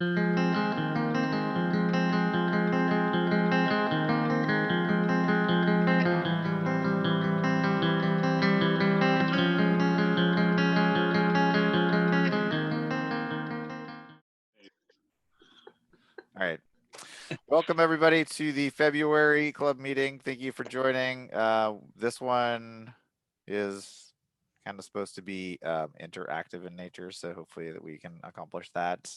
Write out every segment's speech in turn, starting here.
All right. Welcome everybody to the February club meeting. Thank you for joining. This one is kind of supposed to be interactive in nature, so hopefully that we can accomplish that.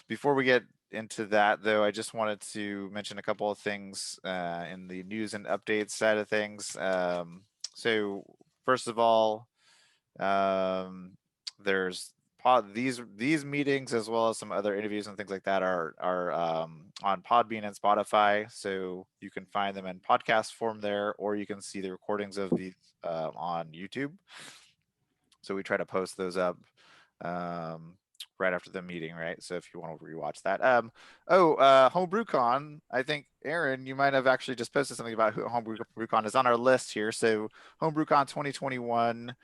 Before we get into that, though, I just wanted to mention a couple of things in the news and updates side of things. So first of all, there's these meetings as well as some other interviews and things like that are on Podbean and Spotify, so you can find them in podcast form there, or you can see the recordings of these on YouTube. So we try to post those up right after the meeting, right? So if you want to rewatch that. HomebrewCon, I think Aaron, you might have actually just posted something about who HomebrewCon is on our list here. So HomebrewCon 2021.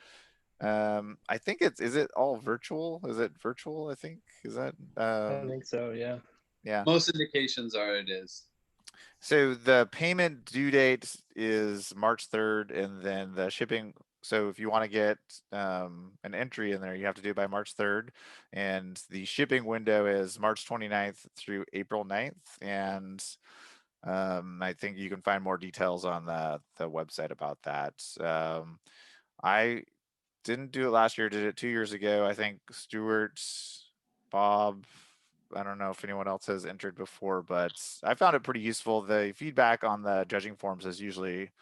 I think is it all virtual? Is it virtual? I think is that. I think so. Yeah. Yeah. Most indications are it is. So the payment due date is March 3rd, and then the shipping. So if you want to get an entry in there, you have to do it by March 3rd, and the shipping window is March 29th through April 9th, and I think you can find more details on the website about that. I didn't do it last year, did it 2 years ago. I think Stuart, Bob, I don't know if anyone else has entered before, but I found it pretty useful. The feedback on the judging forums is usually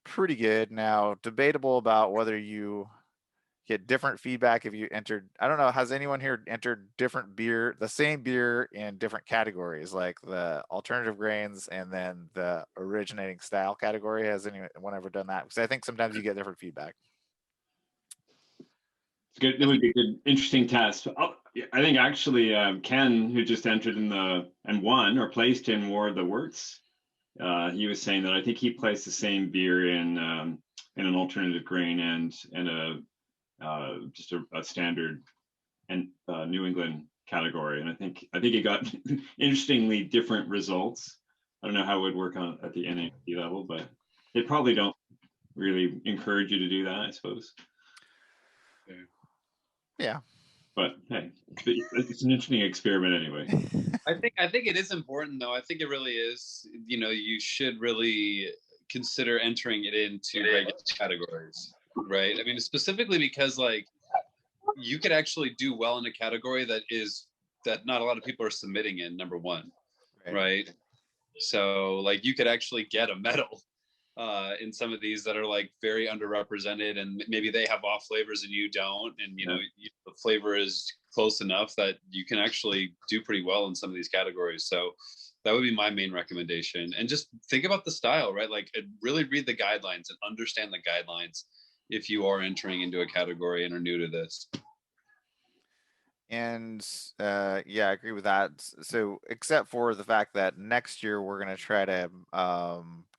pretty good. Now, debatable about whether you get different feedback if you entered. I don't know, has anyone here entered different beer, the same beer in different categories, like the alternative grains and then the originating style category? Has anyone ever done that? Because I think sometimes you get different feedback. Good. That would be a good, interesting test. I think actually Ken, who just entered in and won or placed in War of the Works, he was saying that I think he placed the same beer in an alternative grain and just a standard and New England category, and I think he got interestingly different results. I don't know how it would work at the NAP level, but they probably don't really encourage you to do that, I suppose. Yeah. But hey, it's an interesting experiment anyway. I think it is important, though. I think it really is. You know, you should really consider entering it into regular categories, right? I mean, specifically because like you could actually do well in a category that not a lot of people are submitting in, number one, right? So like you could actually get a medal in some of these that are like very underrepresented, and maybe they have off flavors and you don't, and you know the flavor is close enough that you can actually do pretty well in some of these categories. So that would be my main recommendation. And just think about the style, right? Like really read the guidelines and understand the guidelines if you are entering into a category and are new to this. And yeah, I agree with that. So except for the fact that next year we're going to try to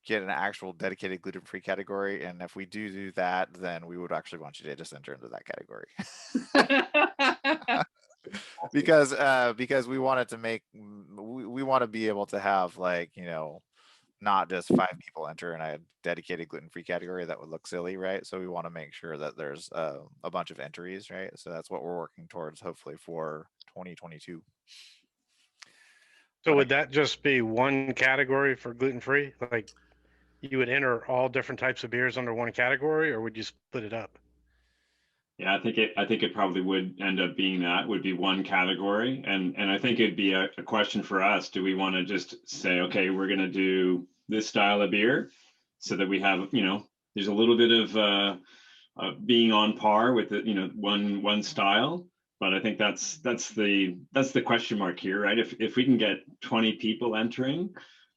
get an actual dedicated gluten-free category, and if we do that, then we would actually want you to just enter into that category. because we wanted to we want to be able to have, like, you know, not just 5 people enter in a dedicated gluten-free category. That would look silly, right? So we want to make sure that there's a bunch of entries, right? So that's what we're working towards, hopefully, for 2022. So would that just be one category for gluten-free? Like you would enter all different types of beers under one category, or would you split it up? Yeah, I think it probably would end up being that would be one category, and I think it'd be a question for us. Do we want to just say, okay, we're going to do this style of beer, so that we have, you know, there's a little bit of being on par with the, you know, one style. But I think that's the question mark here, right? If we can get 20 people entering,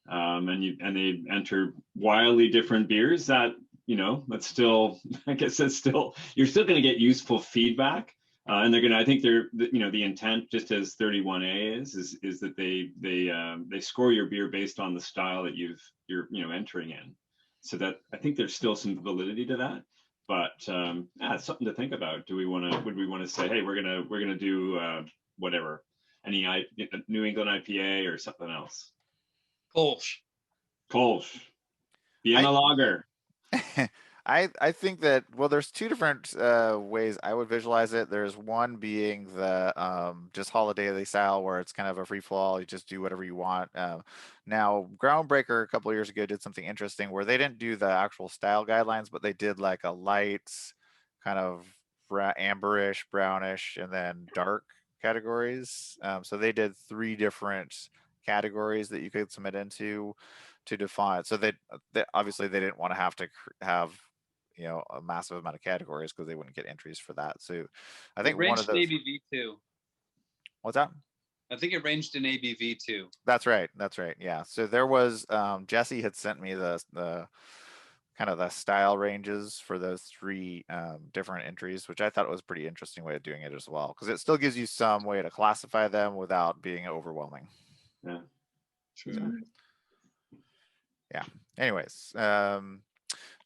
and they enter wildly different beers, that, you know, that's still, I guess that's still, you're still going to get useful feedback, and they're going to, I think they're, you know, the intent, just as 31A is that they score your beer based on the style that you're you know, entering in. So that, I think there's still some validity to that, but yeah, it's something to think about. Would we want to say, hey, we're gonna do whatever, any New England IPA or something else? Kolsch. Kolsch. Vienna Lager. I think that, well, there's two different ways I would visualize it. There's one being the just holiday style where it's kind of a free for all. You just do whatever you want. Now, Groundbreaker a couple of years ago did something interesting where they didn't do the actual style guidelines, but they did like a light, kind of amberish, brownish, and then dark categories. So they did three different categories that you could submit into to define. So they obviously they didn't want to have to have a massive amount of categories because they wouldn't get entries for that. So I think It one of ranged in those. ABV too. What's that? I think it ranged in ABV too. That's right. That's right. Yeah. So there was Jesse had sent me the kind of the style ranges for those three different entries, which I thought was a pretty interesting way of doing it as well, because it still gives you some way to classify them without being overwhelming. Yeah. Sure. So, yeah. Anyways,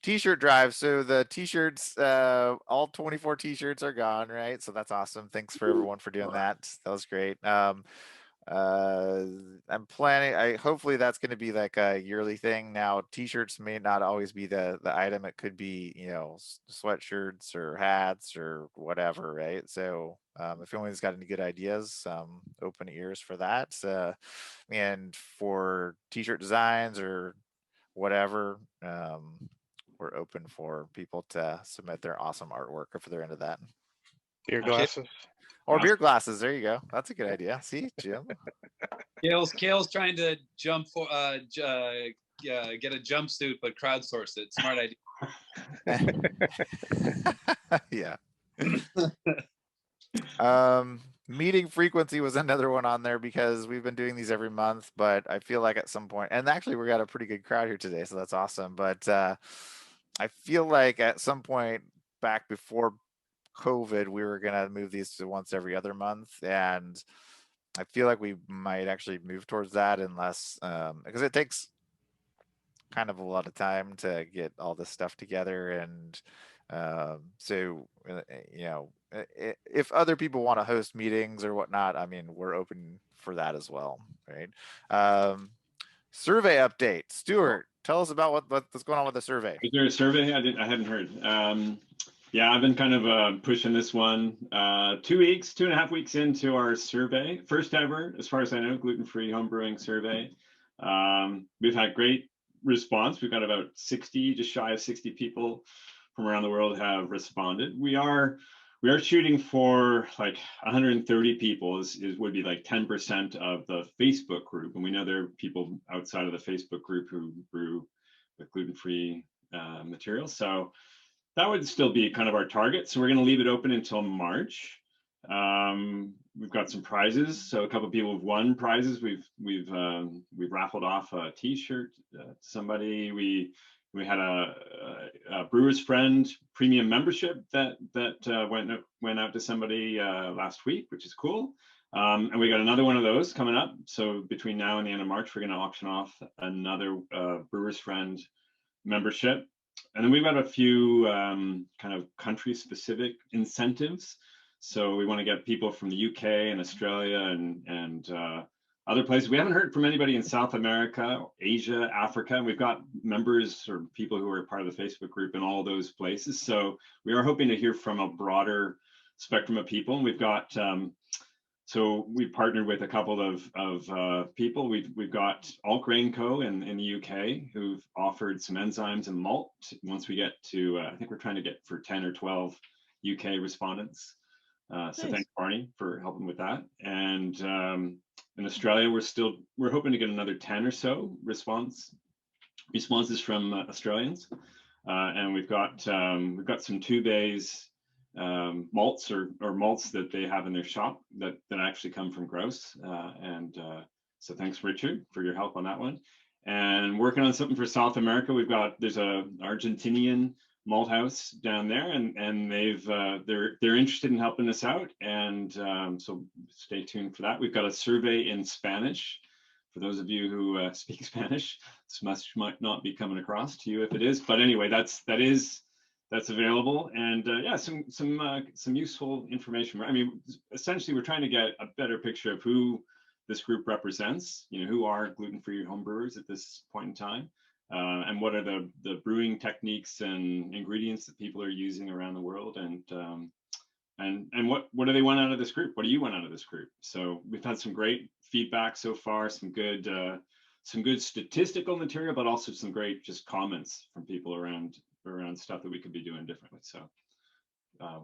t-shirt drive. So the t-shirts, all 24 t-shirts are gone, right? So that's awesome. Thanks for everyone for doing that. That was great. I'm planning, hopefully that's going to be like a yearly thing. Now, t-shirts may not always be the item. It could be, sweatshirts or hats or whatever, right? So if anyone's got any good ideas, open ears for that. And for t-shirt designs or whatever, we're open for people to submit their awesome artwork if they're into that. Beer glasses. Or beer glasses. There you go. That's a good idea. See, Jim. Kale's trying to jump for get a jumpsuit, but crowdsource it. Smart idea. Yeah. Meeting frequency was another one on there because we've been doing these every month, but I feel like at some point, and actually we got a pretty good crowd here today, so that's awesome. But I feel like at some point back before COVID, we were gonna move these to once every other month, and I feel like we might actually move towards that unless because it takes kind of a lot of time to get all this stuff together, and so if other people want to host meetings or whatnot, I mean, we're open for that as well, right? Survey update. Stuart, tell us about what's going on with the survey. Is there a survey? I hadn't heard. Yeah, I've been kind of pushing this one. 2.5 weeks into our survey, first ever, as far as I know, gluten-free homebrewing survey. We've had great response. We've got about 60, just shy of 60 people from around the world have responded. We are shooting for like 130 people would be like 10% of the Facebook group. And we know there are people outside of the Facebook group who brew with gluten-free materials. So that would still be kind of our target. So we're going to leave it open until March. We've got some prizes. So a couple of people have won prizes. We've raffled off a T-shirt to somebody. We had a Brewer's Friend premium membership that went out to somebody last week, which is cool. And we got another one of those coming up. So between now and the end of March, we're going to auction off another Brewer's Friend membership. And then we've got a few kind of country-specific incentives. So we want to get people from the UK and Australia and other places. We haven't heard from anybody in South America, Asia, Africa. We've got members or people who are part of the Facebook group in all those places. So we are hoping to hear from a broader spectrum of people. And we've got, so we partnered with a couple of people. We've got Alt Grain Co. in the UK who've offered some enzymes and malt. Once we get to, I think we're trying to get for 10 or 12 UK respondents. So thanks, Barney, for helping with that. And in Australia, we're hoping to get another 10 or so responses from Australians. And we've got some 2 days malts or malts that they have in their shop that actually come from Grouse. So thanks, Richard, for your help on that one. And working on something for South America. There's a Argentinian malt house down there, and they're interested in helping us out, and so stay tuned for that. We've got a survey in Spanish for those of you who speak Spanish. This message might not be coming across to you if it is, but anyway, that is that's available, and yeah, some useful information. I mean, essentially, we're trying to get a better picture of who this group represents. You know, who are gluten-free homebrewers at this point in time, and what are the brewing techniques and ingredients that people are using around the world, and what do they want out of this group? What do you want out of this group? So we've had some great feedback so far, some good statistical material, but also some great just comments from people around stuff that we could be doing differently. So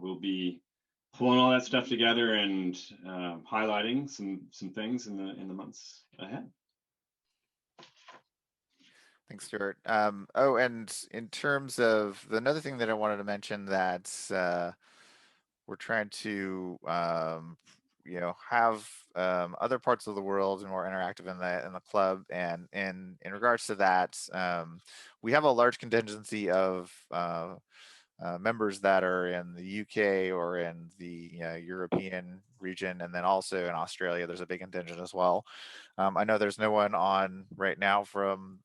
we'll be pulling all that stuff together and highlighting some things in the months ahead. Thanks, Stuart. Oh, and in terms of another thing that I wanted to mention that we're trying to have other parts of the world more interactive in the club, and in regards to that, we have a large contingency of members that are in the UK or in the European region, and then also in Australia, there's a big contingent as well. I know there's no one on right now from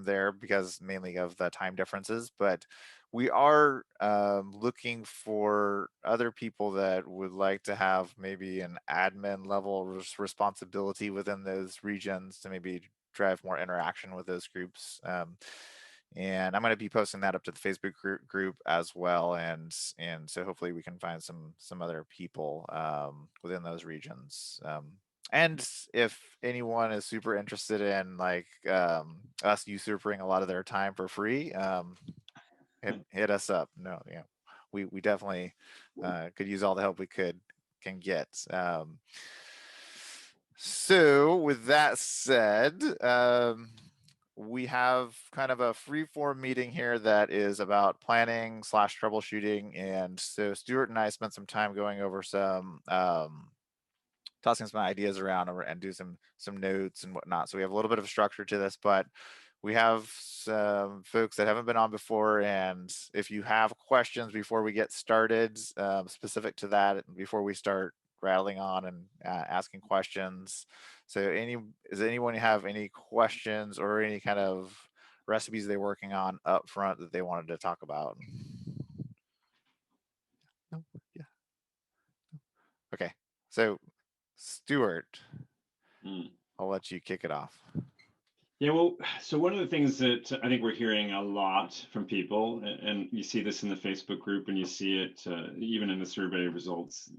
there because mainly of the time differences, but we are looking for other people that would like to have maybe an admin level responsibility within those regions to maybe drive more interaction with those groups. And I'm going to be posting that up to the Facebook group as well, and so hopefully we can find some other people within those regions. And if anyone is super interested in like us usurping a lot of their time for free, hit us up. No, yeah, we definitely could use all the help we can get. So with that said, we have kind of a free-form meeting here that is about planning / troubleshooting, and so Stuart and I spent some time going over some tossing some ideas around and do some notes and whatnot. So we have a little bit of structure to this, but we have some folks that haven't been on before, and if you have questions before we get started, specific to that, before we start rattling on and asking questions. So does anyone have any questions or any kind of recipes they're working on up front that they wanted to talk about? No? Yeah. Okay. So Stuart, I'll let you kick it off. Yeah, well, so one of the things that I think we're hearing a lot from people, and you see this in the Facebook group, and you see it even in the survey results.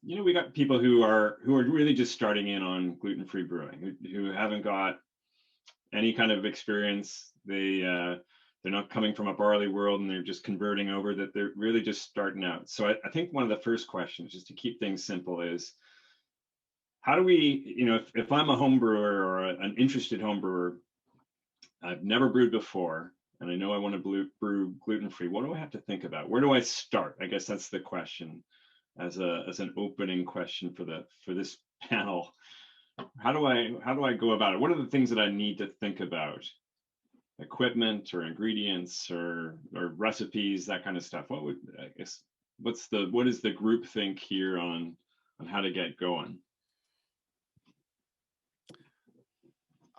We got people who are really just starting in on gluten-free brewing, who haven't got any kind of experience. They're not coming from a barley world, and they're just converting over. That they're really just starting out. So I think one of the first questions, just to keep things simple, is how do we, if I'm a home brewer or an interested home brewer, I've never brewed before, and I know I want to brew gluten-free, what do I have to think about? Where do I start? I guess that's the question as an opening question for this panel. How do I go about it? What are the things that I need to think about? Equipment or ingredients or recipes, that kind of stuff. What does the group think here on how to get going?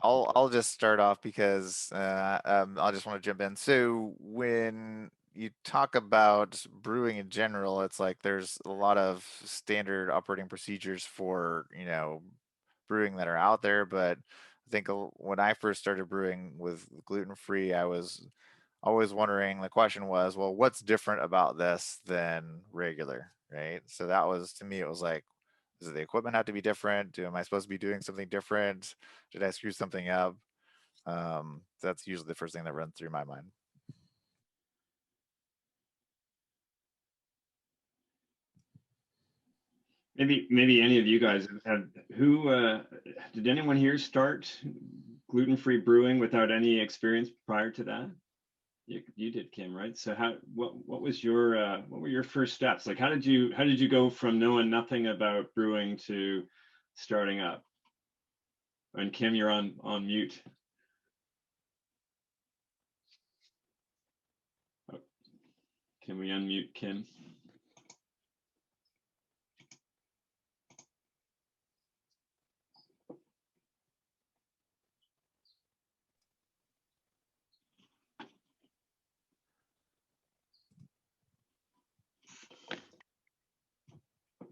I'll just start off because I just want to jump in. So when you talk about brewing in general, it's like there's a lot of standard operating procedures for brewing that are out there. But I think when I first started brewing with gluten-free, I was always wondering. The question was, well, what's different about this than regular, right? So that was, to me, it was like, does the equipment have to be different? Am I supposed to be doing something different? Did I screw something up? That's usually the first thing that runs through my mind. Maybe any of you guys did anyone here start gluten-free brewing without any experience prior to that? You did, Kim, right? So what were your first steps? Like how did you go from knowing nothing about brewing to starting up? And Kim, you're on mute. Oh, can we unmute Kim?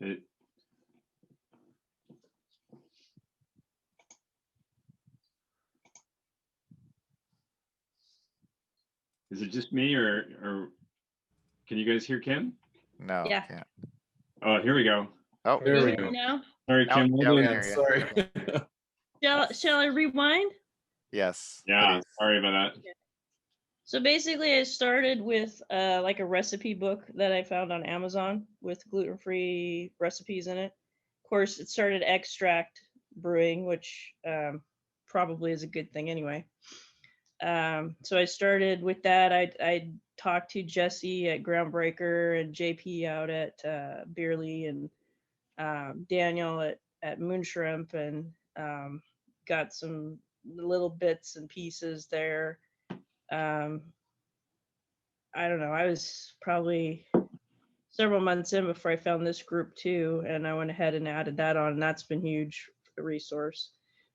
It, is it just me, or can you guys hear Kim? No, Yeah. can't. Oh, here we go. Oh, Can you There we hear me go. now? Sorry, Now- Kim. now we'll we do can it. hear you. Sorry. Shall I rewind? Yes. Yeah, please. sorry about that. So basically, I started with like a recipe book that I found on Amazon with gluten-free recipes in it. Of course, it started extract brewing, which probably is a good thing anyway. So I started with that. I talked to Jesse at Groundbreaker and JP out at Beerly and Daniel at Moonshrimp, and got some little bits and pieces there. I don't know. I was probably several months in before I found this group too, and I went ahead and added that on, and that's been huge resource.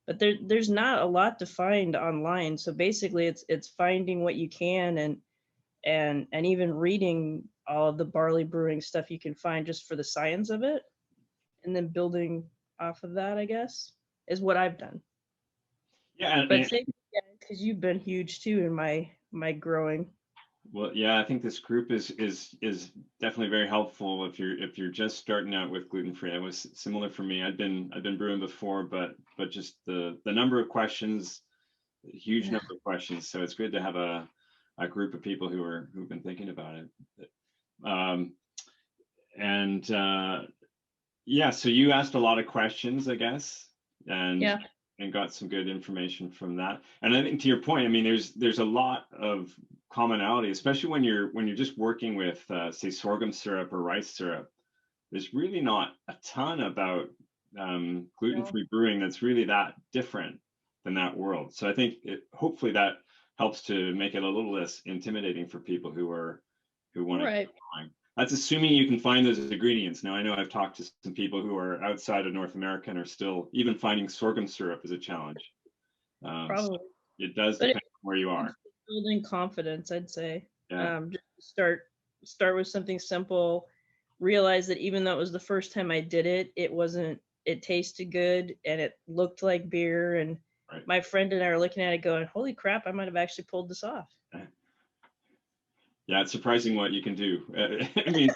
But there's not a lot to find online, so basically it's finding what you can, and even reading all of the barley brewing stuff you can find just for the science of it, and then building off of that, I guess, is what I've done. Yeah, But same, because you've been huge too in my growing. well, yeah, I think this group is definitely very helpful if you're just starting out with gluten-free. It was similar for me. I've been brewing before, but just the number of questions, huge Yeah. number of questions. So it's good to have a group of people who've been thinking about it. Yeah, so you asked a lot of questions, I guess, and Yeah. and got some good information from that. And I think to your point, I mean, there's a lot of commonality, especially when you're just working with say sorghum syrup or rice syrup. There's really not a ton about gluten-free brewing that's really that different than that world. So I think hopefully that helps to make it a little less intimidating for people who want to Right. keep going. That's assuming you can find those ingredients. Now, I know I've talked to some people who are outside of North America and are still even finding sorghum syrup is a challenge. So Probably. it does But depend on where you are. Building confidence, I'd say. Yeah. Just start with something simple. Realize that even though it was the first time I did it, it tasted good and it looked like beer. And Right. my friend and I are looking at it going, holy crap, I might have actually pulled this off. Yeah, it's surprising what you can do. I mean,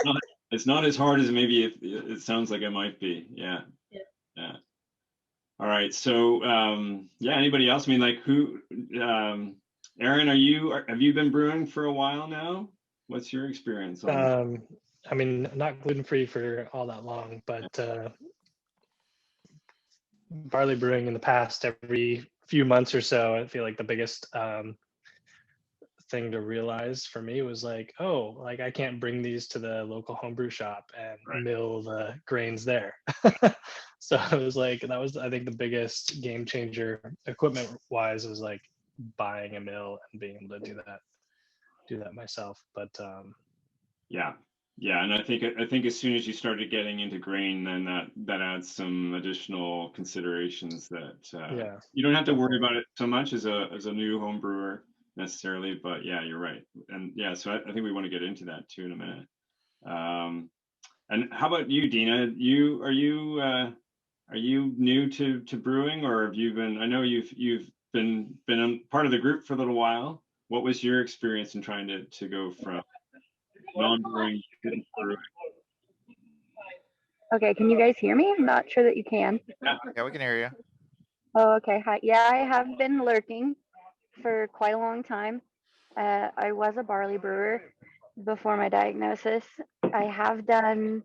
it's not as hard as maybe it sounds like it might be. Yeah. Yeah. All right. So, yeah, anybody else? I mean, like Aaron, have you been brewing for a while now? What's your experience on I mean, not gluten-free for all that long, but barley brewing in the past, every few months or so, I feel like the biggest thing to realize for me was like, oh, like I can't bring these to the local homebrew shop and Right. mill the grains there. So it was like, that was, I think, the biggest game changer equipment wise, was like buying a mill and being able to do that myself. But Yeah. Yeah, and I think as soon as you started getting into grain, then that adds some additional considerations that yeah, you don't have to worry about it so much as a new home brewer necessarily, but yeah, you're right. And yeah, so I think we want to get into that too in a minute. And how about you, Dina? Are you new to brewing, or have you been? I know you've been a part of the group for a little while. What was your experience in trying to go from non-brewing to brewing? Okay, can you guys hear me? I'm not sure that you can. Yeah, we can hear you. Oh, okay. Hi. Yeah, I have been lurking for quite a long time. I was a barley brewer before my diagnosis. I have done,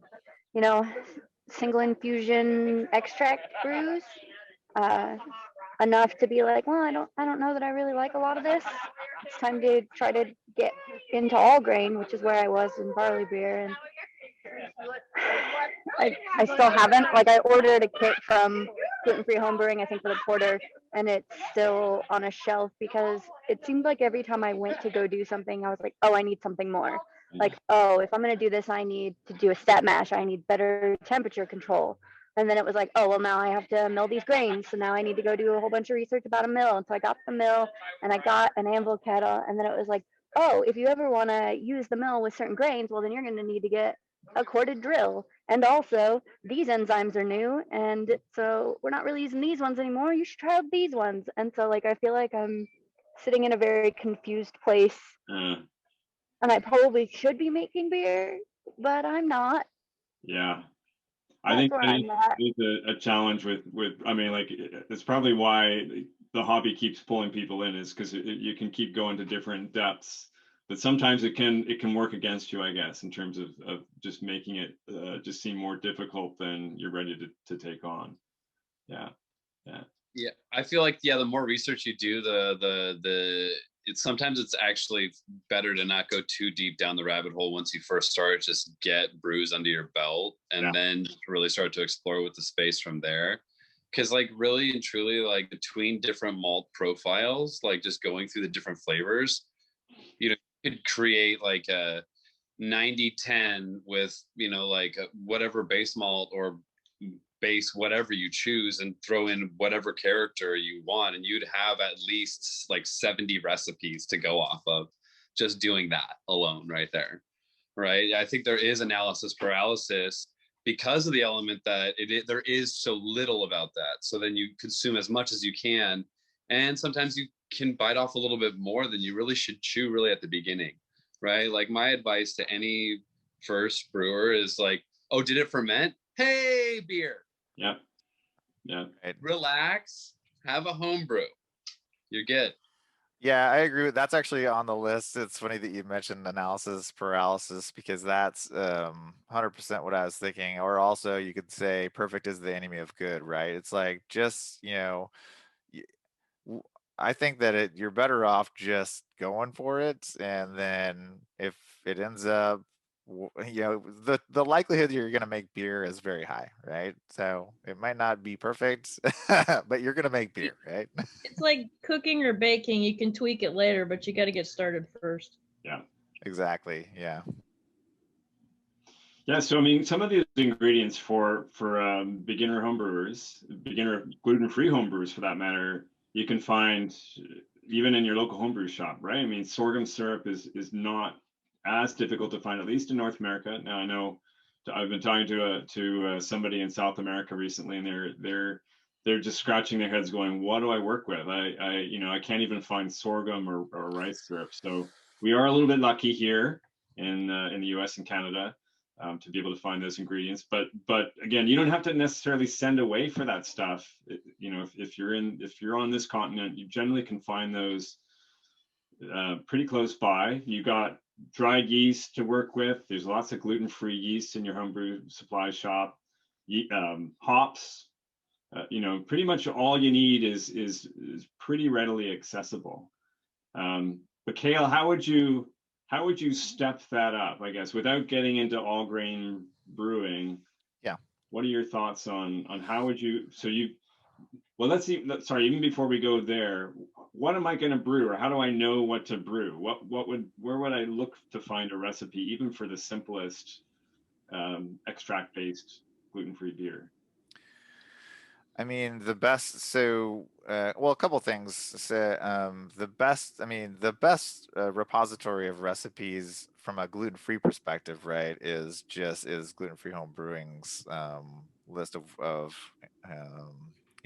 single infusion extract brews, enough to be like, well, I don't know that I really like a lot of this. It's time to try to get into all grain, which is where I was in barley beer, and I still haven't. Like, I ordered a kit from Gluten-Free Homebrewing, I think, for the porter, and it's still on a shelf because it seemed like every time I went to go do something, I was like, oh, I need something more. Like, oh, if I'm going to do this, I need to do a stat mash. I need better temperature control. And then it was like, oh, well, now I have to mill these grains. So now I need to go do a whole bunch of research about a mill. And so I got the mill and I got an anvil kettle. And then it was like, oh, if you ever want to use the mill with certain grains, well, then you're going to need to get a corded drill. And also, these enzymes are new, and so we're not really using these ones anymore. You should try out these ones. And so, like, I feel like I'm sitting in a very confused place, Uh, and I probably should be making beer, but I'm not. yeah. I That's think where that I'm at. is a challenge with, I mean, like, it's probably why the hobby keeps pulling people in, is because you can keep going to different depths, but sometimes it can work against you, I guess, in terms of just making it just seem more difficult than you're ready to take on. Yeah. Yeah. Yeah, I feel like, yeah, the more research you do, it's sometimes it's actually better to not go too deep down the rabbit hole once you first start. Just get brews under your belt and Yeah. then really start to explore with the space from there. Because like really and truly, like between different malt profiles, like just going through the different flavors, you could create like a 90-10 with, like whatever base malt or base whatever you choose and throw in whatever character you want, and you'd have at least like 70 recipes to go off of just doing that alone right there. Right, I think there is analysis paralysis because of the element that there is so little about that, so then you consume as much as you can, and sometimes you can bite off a little bit more than you really should chew really at the beginning. Right, like my advice to any first brewer is like, oh, did it ferment? Hey, beer. Yeah. Yeah. Right. Relax, have a home brew. You're good. Yeah, I agree. That's actually on the list. It's funny that you mentioned analysis paralysis because that's 100% what I was thinking. Or also you could say perfect is the enemy of good, right? It's like just, y- w- I think that you're better off just going for it, and then if it ends up, the likelihood that you're going to make beer is very high, right? So it might not be perfect, but you're going to make beer, right? It's like cooking or baking. You can tweak it later, but you got to get started first. Yeah. Exactly. Yeah. Yeah, so I mean, some of the ingredients for beginner homebrewers, beginner gluten-free homebrewers for that matter, you can find even in your local homebrew shop, right? I mean, sorghum syrup is not as difficult to find, at least in North America. Now I know I've been talking to somebody in South America recently, and they're just scratching their heads, going, "What do I work with? I can't even find sorghum or rice syrup." So we are a little bit lucky here in the U.S. and Canada to be able to find those ingredients. But again, you don't have to necessarily send away for that stuff. If you're on this continent, you generally can find those pretty close by. You got dried yeast to work with. There's lots of gluten-free yeast in your homebrew supply shop. Hops. Pretty much all you need is pretty readily accessible. But Kale, how would you step that up, I guess, without getting into all grain brewing? Yeah. What are your thoughts on how would you, well, let's see, sorry, even before we go there, what am I going to brew, or how do I know what to brew? Where would I look to find a recipe, even for the simplest extract-based gluten-free beer? I mean, the best, well, a couple things. So, the best repository of recipes from a gluten-free perspective, right, is Gluten-Free Home Brewing's list of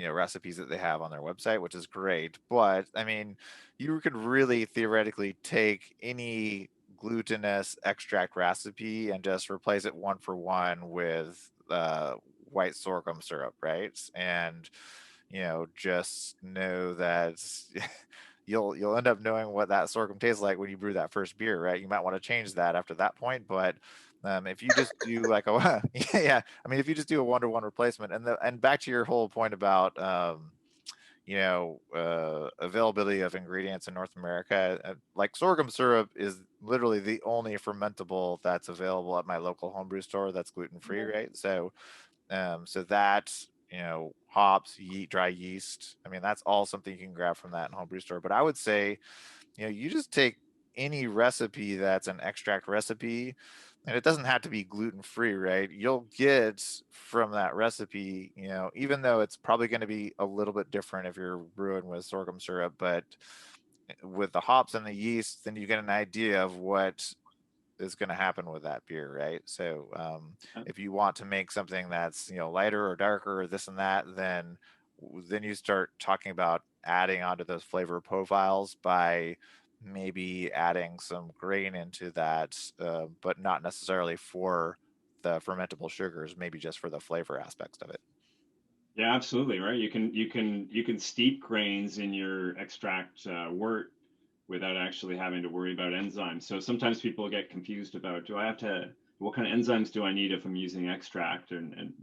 recipes that they have on their website, which is great. But I mean, you could really theoretically take any glutinous extract recipe and just replace it one for one with white sorghum syrup, right? And just know that you'll end up knowing what that sorghum tastes like when you brew that first beer, right? You might want to change that after that point, but if you just do like a yeah, I mean, if you just do a one-to-one replacement, and back to your whole point about availability of ingredients in North America, like sorghum syrup is literally the only fermentable that's available at my local homebrew store that's gluten-free, right? So that, hops, dry yeast, I mean, that's all something you can grab from that homebrew store. But I would say, you just take any recipe that's an extract recipe, and it doesn't have to be gluten-free, right? You'll get from that recipe, even though it's probably going to be a little bit different if you're brewing with sorghum syrup, but with the hops and the yeast, then you get an idea of what is going to happen with that beer, right? So if you want to make something that's, you know, lighter or darker or this and that, then you start talking about adding onto those flavor profiles by maybe adding some grain into that, but not necessarily for the fermentable sugars, maybe just for the flavor aspects of it. Yeah, absolutely, right. You can steep grains in your extract wort without actually having to worry about enzymes. So sometimes people get confused about, what kind of enzymes do I need if I'm using extract? And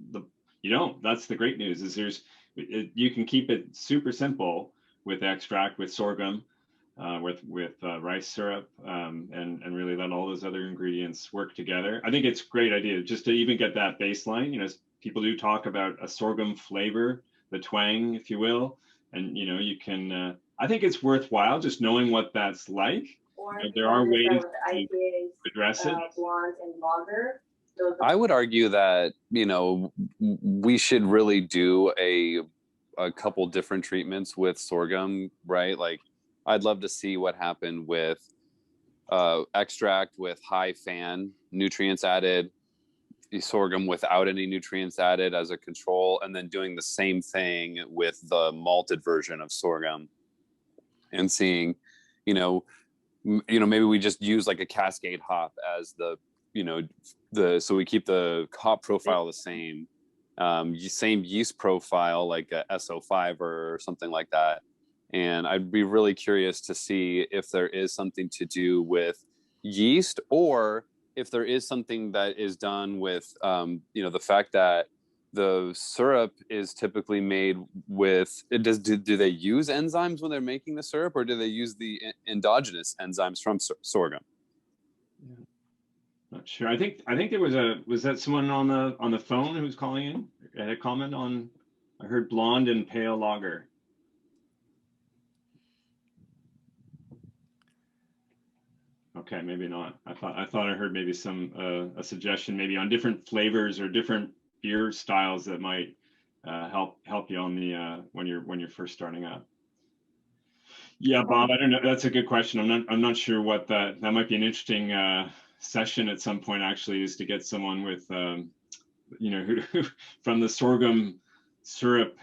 you don't. That's the great news is you can keep it super simple with extract, with sorghum, with rice syrup, and really let all those other ingredients work together. I think it's a great idea just to even get that baseline. You know, people do talk about a sorghum flavor, the twang, if you will, and you know, you can. I think it's worthwhile just knowing what that's like. You know, there are ways to address it. I would argue that, you know, we should really do a couple different treatments with sorghum, right? Like, I'd love to see what happened with extract with high fan, nutrients added, sorghum without any nutrients added as a control, and then doing the same thing with the malted version of sorghum and seeing, you know, maybe we just use like a cascade hop as so we keep the hop profile the same, same yeast profile, like a SO5 or something like that. And I'd be really curious to see if there is something to do with yeast, or if there is something that is done with, the fact that the syrup is typically made with, do they use enzymes when they're making the syrup, or do they use the endogenous enzymes from sorghum? Yeah. Not sure. I think there was that someone on the phone who was calling in, had a comment on, I heard blonde and pale lager. Okay, maybe not. I thought I heard maybe some a suggestion maybe on different flavors or different beer styles that might help you on the when you're first starting out. Yeah, Bob, I don't know. That's a good question. I'm not sure what that might be an interesting session at some point. Actually, is to get someone with who from the sorghum syrup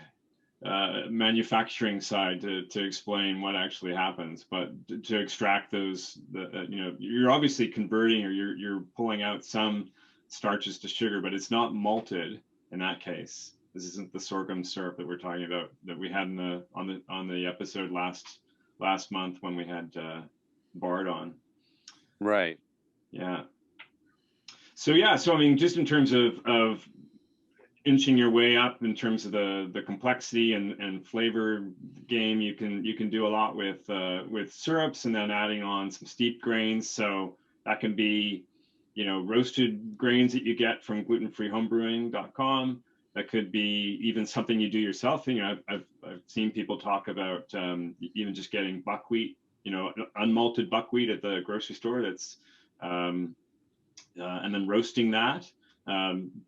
manufacturing side to explain what actually happens, but to extract those, you're obviously converting, or you're pulling out some starches to sugar, but it's not malted in that case. This isn't the sorghum syrup that we're talking about that we had on the episode last month when we had Bard on. Right. Yeah. So I mean, just in terms of inching your way up in terms of the complexity and flavor game, you can do a lot with syrups, and then adding on some steeped grains. So that can be, roasted grains that you get from glutenfreehomebrewing.com. That could be even something you do yourself. I've seen people talk about even just getting buckwheat, unmalted buckwheat at the grocery store. That's and then roasting that.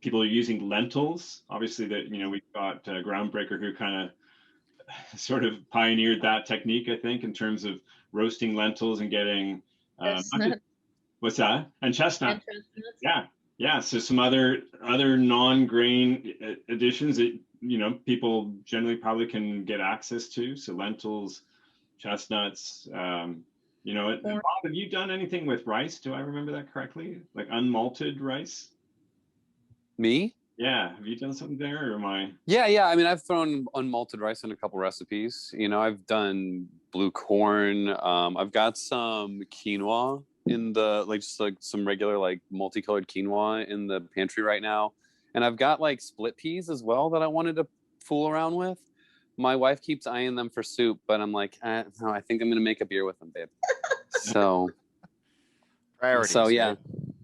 People are using lentils. Obviously, that we've got Groundbreaker who kind of sort of pioneered that technique, I think, in terms of roasting lentils and getting what's that? And chestnut. Yeah. So some other non-grain additions that people generally probably can get access to. So lentils, chestnuts. Bob, have you done anything with rice? Do I remember that correctly? Like unmalted rice? Me? Yeah. Have you done something there, or am I? Yeah. I mean, I've thrown unmalted rice in a couple recipes. I've done blue corn. I've got some quinoa in the just some regular multicolored quinoa in the pantry right now, and I've got split peas as well that I wanted to fool around with. My wife keeps eyeing them for soup, but I'm like, no, I think I'm gonna make a beer with them, babe. So priorities. So yeah.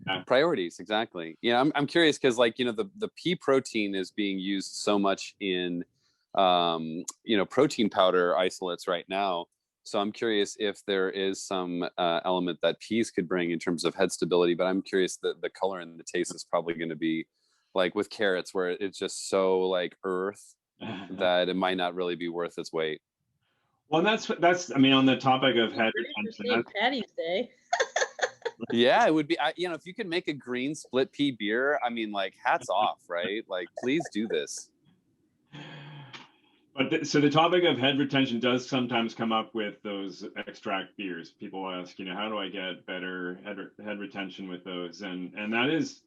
Right? Priorities, exactly. I'm curious because the pea protein is being used so much in protein powder isolates right now. So I'm curious if there is some element that peas could bring in terms of head stability, but I'm curious that the color and the taste is probably going to be like with carrots, where it's just so like earth that it might not really be worth its weight. Well, that's I mean, on the topic of head retention, Patty's Day. Yeah, it would be. You know, if you could make a green split pea beer, I mean, like, hats off, right? Like, please do this. But so the topic of head retention does sometimes come up with those extract beers. People ask, you know, how do I get better head retention with those? And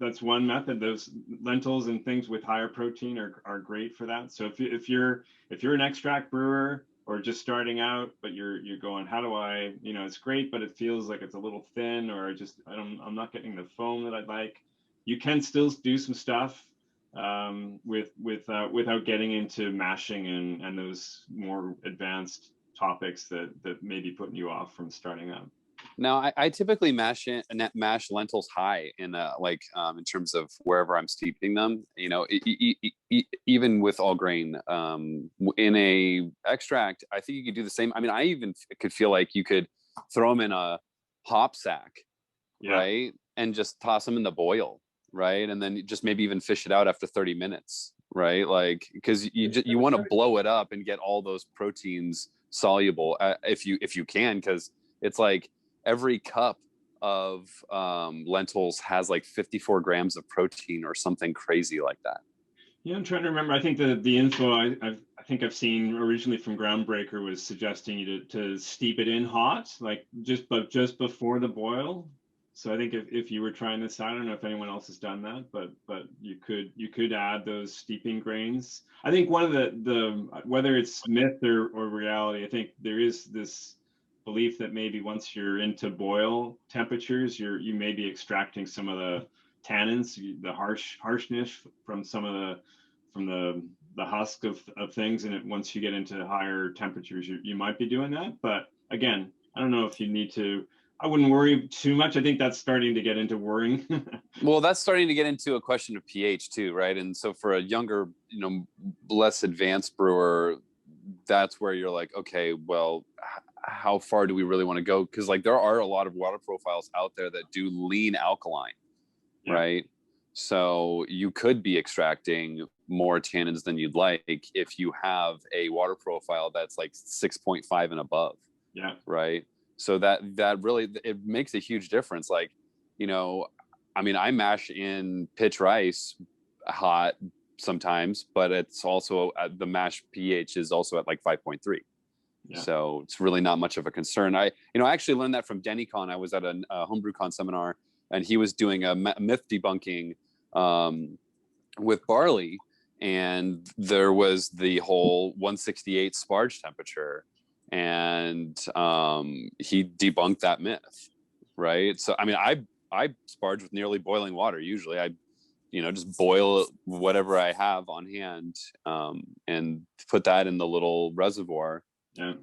that's one method. Those lentils and things with higher protein are great for that. So if you're an extract brewer or just starting out, but you're going, how do I, you know, it's great, but it feels like it's a little thin, or I'm not getting the foam that I'd like. You can still do some stuff without getting into mashing and those more advanced topics that may be putting you off from starting up. Now, I typically mash lentils high in in terms of wherever I'm steeping them. You know, even with all grain, in a extract, I think you could do the same. I mean, I even could feel like you could throw them in a hop sack, right, and just toss them in the boil. Right, and then just maybe even fish it out after 30 minutes, right? Like, because you want to blow it up and get all those proteins soluble if you can, because it's like every cup of lentils has like 54 grams of protein or something crazy like that. Yeah, I'm trying to remember. I think the info I think I've seen originally from Groundbreaker was suggesting you to steep it in hot, like just before the boil. So I think if you were trying this, I don't know if anyone else has done that, but you could add those steeping grains. I think one of the whether it's myth or reality, I think there is this belief that maybe once you're into boil temperatures, you may be extracting some of the tannins, the harshness from some of the husk of things, and once you get into higher temperatures, you might be doing that. But again, I don't know if you need to. I wouldn't worry too much. I think that's starting to get into worrying. Well, that's starting to get into a question of pH too, right? And so for a younger, you know, less advanced brewer, that's where you're like, okay, well, how far do we really want to go? Because like there are a lot of water profiles out there that do lean alkaline, right? So you could be extracting more tannins than you'd like if you have a water profile that's like 6.5 and above. Yeah. Right. So that really, it makes a huge difference. Like, you know, I mean, I mash in pitch rice hot sometimes, but it's also the mash pH is also at like 5.3. Yeah. So it's really not much of a concern. I actually learned that from DennyCon. I was at a HomebrewCon seminar, and he was doing a myth debunking with barley, and there was the whole 168 sparge temperature. And he debunked that myth, right? So I mean, I sparge with nearly boiling water. Usually I just boil whatever I have on hand and put that in the little reservoir. Yeah.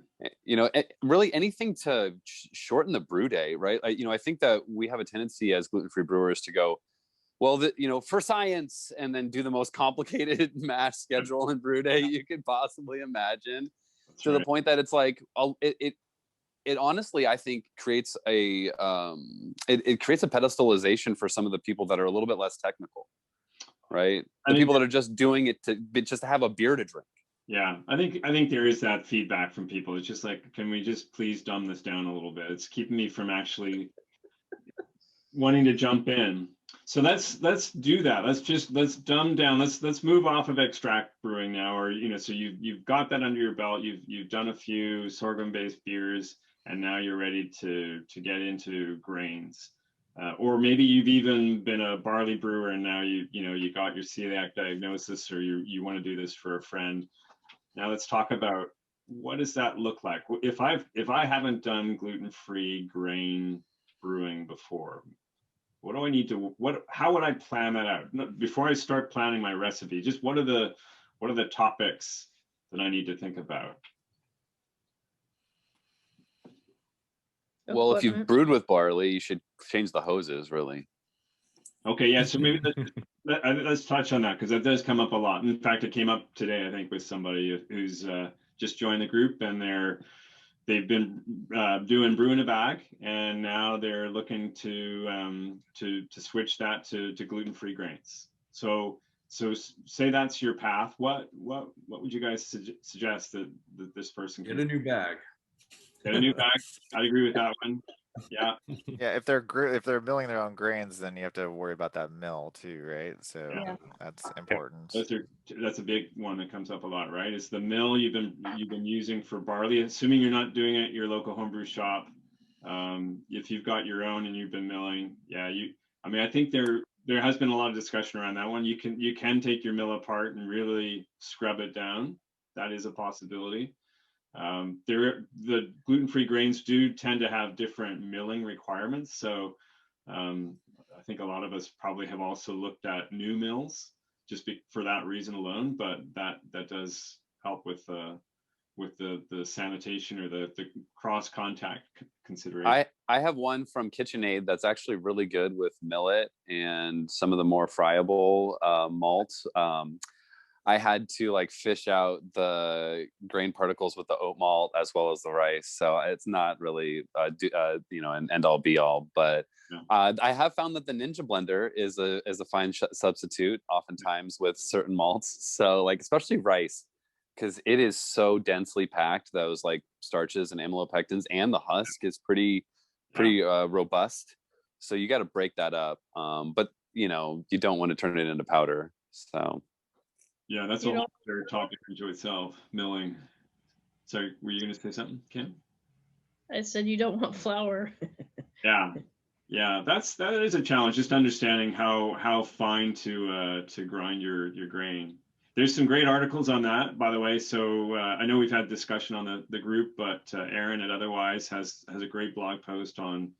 You know, really anything to shorten the brew day, right? I think that we have a tendency as gluten-free brewers to go, well, for science, and then do the most complicated mash schedule and brew day you could possibly imagine. To the point that it's like it honestly, I think, creates a it creates a pedestalization for some of the people that are a little bit less technical, right? The people that are just doing it to have a beer to drink. Yeah, I think there is that feedback from people. It's just like, can we just please dumb this down a little bit? It's keeping me from actually wanting to jump in. So let's do that. Let's dumb down. Let's move off of extract brewing now, or so you've got that under your belt. You've done a few sorghum-based beers, and now you're ready to get into grains. Or maybe you've even been a barley brewer, and now you got your celiac diagnosis, or you want to do this for a friend. Now let's talk about, what does that look like? If I haven't done gluten-free grain brewing before, what do I need to, how would I plan that out? Before I start planning my recipe, just what are the topics that I need to think about? Well, if you've brewed with barley, you should change the hoses, really. Okay, yeah, so maybe let's touch on that, because that does come up a lot. In fact, it came up today, I think, with somebody who's just joined the group, and they've been doing brew in a bag, and now they're looking to switch that to gluten-free grains. So say that's your path. What would you guys suggest that this person get a new bag? Get a new bag. I agree with that one. Yeah. Yeah, if they're milling their own grains, then you have to worry about that mill too, right? So Yeah. that's important. That's a big one that comes up a lot, right? It's the mill you've been using for barley, assuming you're not doing it at your local homebrew shop. If you've got your own and you've been milling, yeah, I mean, I think there has been a lot of discussion around that one. You can take your mill apart and really scrub it down. That is a possibility. The gluten-free grains do tend to have different milling requirements. So I think a lot of us probably have also looked at new mills just for that reason alone, but that does help with the sanitation or the cross contact consideration. I have one from KitchenAid that's actually really good with millet and some of the more friable malts. I had to like fish out the grain particles with the oat malt as well as the rice. So it's not really, an end all be all, but I have found that the Ninja blender is a fine substitute oftentimes with certain malts. So like, especially rice, because it is so densely packed, those like starches and amylopectins, and the husk is pretty robust. So you got to break that up. But you don't want to turn it into powder. So. Yeah, that's a whole other topic into itself, milling. Sorry, were you going to say something, Kim? I said you don't want flour. Yeah, that is a challenge. Just understanding how fine to grind your grain. There's some great articles on that, by the way. So I know we've had discussion on the group, but Aaron at Otherwise has a great blog post on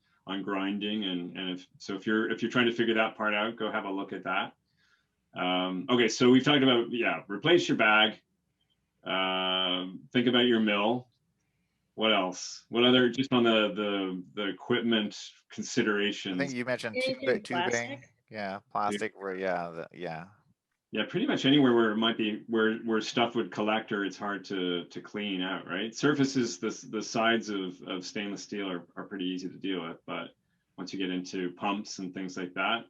grinding, and if you're trying to figure that part out, go have a look at that. Okay, so we've talked about, replace your bag. Think about your mill. What else? What other, just on the equipment considerations? I think you mentioned Anything tubing. plastic? Yeah, plastic. Where Yeah, pretty much anywhere where it might be where stuff would collect or it's hard to clean out, right? Surfaces, the sides of stainless steel are pretty easy to deal with, but once you get into pumps and things like that,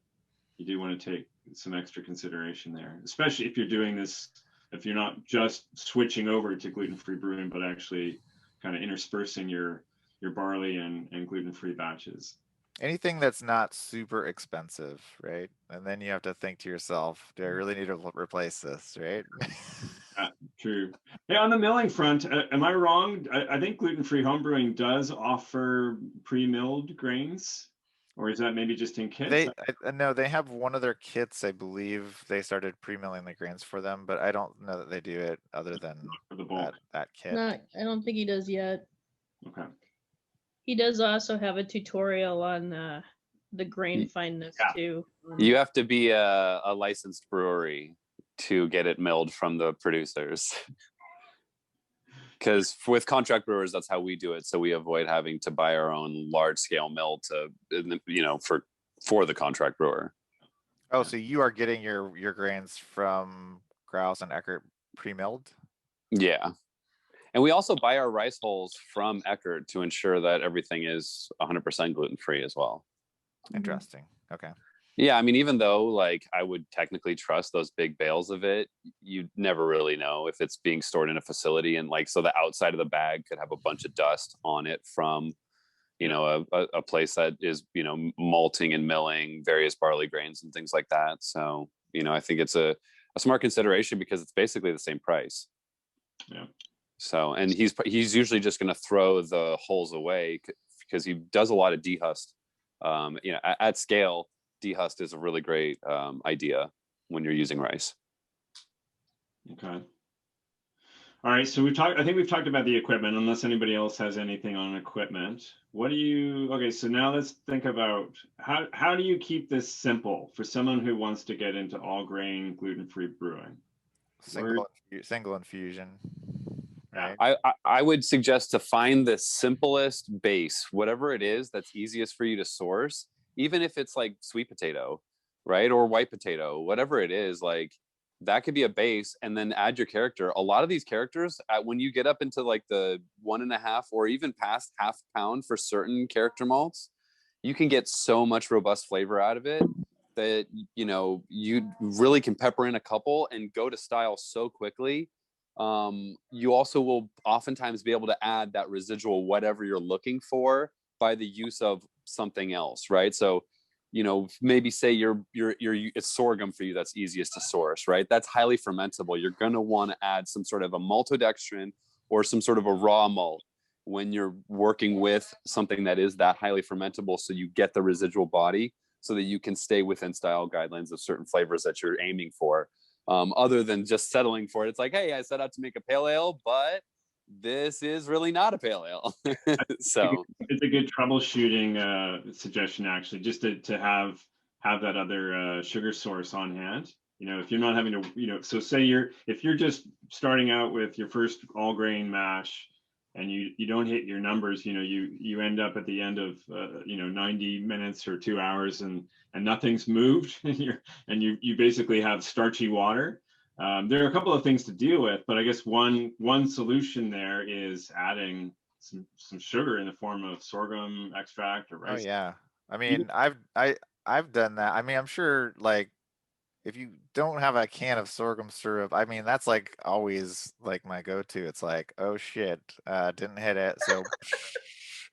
you do want to take some extra consideration there, especially if you're doing this, if you're not just switching over to gluten-free brewing, but actually kind of interspersing your barley and gluten-free batches. anything that's not super expensive, right? And then you have to think to yourself, do I really need to replace this, right? True. Hey, on the milling front, am I wrong? I think gluten-free homebrewing does offer pre-milled grains. Or is that maybe just in kits? No, they have one of their kits. I believe they started pre-milling the grains for them, but I don't know that they do it other than For the bulk. that kit. Not, I don't think he does yet. Okay. He does also have a tutorial on the grain fineness too. You have to be a licensed brewery to get it milled from the producers. Because with contract brewers, that's how we do it. So we avoid having to buy our own large scale mill for the contract brewer. Oh, so you are getting your grains from Grouse and Eckert pre-milled? Yeah. And we also buy our rice hulls from Eckert to ensure that everything is 100% gluten-free as well. Interesting. Okay. Yeah, I mean, even though like I would technically trust those big bales of it, you never really know if it's being stored in a facility, and like so the outside of the bag could have a bunch of dust on it from, a place that is malting and milling various barley grains and things like that. So I think it's a smart consideration because it's basically the same price. Yeah. So and he's usually just going to throw the hulls away because he does a lot of dehusk. At scale. Dehusk is a really great idea when you're using rice. Okay. All right. So I think we've talked about the equipment, unless anybody else has anything on equipment. Okay. So now let's think about how do you keep this simple for someone who wants to get into all grain gluten-free brewing? Single infusion. Right. I would suggest to find the simplest base, whatever it is that's easiest for you to source. Even if it's like sweet potato, right? Or white potato, whatever it is, like that could be a base, and then add your character. A lot of these characters, when you get up into like the 1.5 or even past half pound for certain character malts, you can get so much robust flavor out of it that, you really can pepper in a couple and go to style so quickly. You also will oftentimes be able to add that residual, whatever you're looking for, by the use of something else, right? So, maybe say it's sorghum for you that's easiest to source, right? That's highly fermentable. You're going to want to add some sort of a maltodextrin or some sort of a raw malt when you're working with something that is that highly fermentable, so you get the residual body, so that you can stay within style guidelines of certain flavors that you're aiming for. Other than just settling for it. It's like, hey, I set out to make a pale ale, but this is really not a pale ale. So it's a good troubleshooting suggestion, actually, just to have that other sugar source on hand. If you're not having to, so say if you're just starting out with your first all grain mash, and you don't hit your numbers, you end up at the end of 90 minutes or 2 hours, and nothing's moved, and you basically have starchy water. There are a couple of things to deal with, but I guess one solution there is adding some sugar in the form of sorghum extract or rice. Oh yeah. I mean, I've done that. I mean, I'm sure, like, if you don't have a can of sorghum syrup, I mean, that's like always like my go-to. It's like, oh shit, didn't hit it. So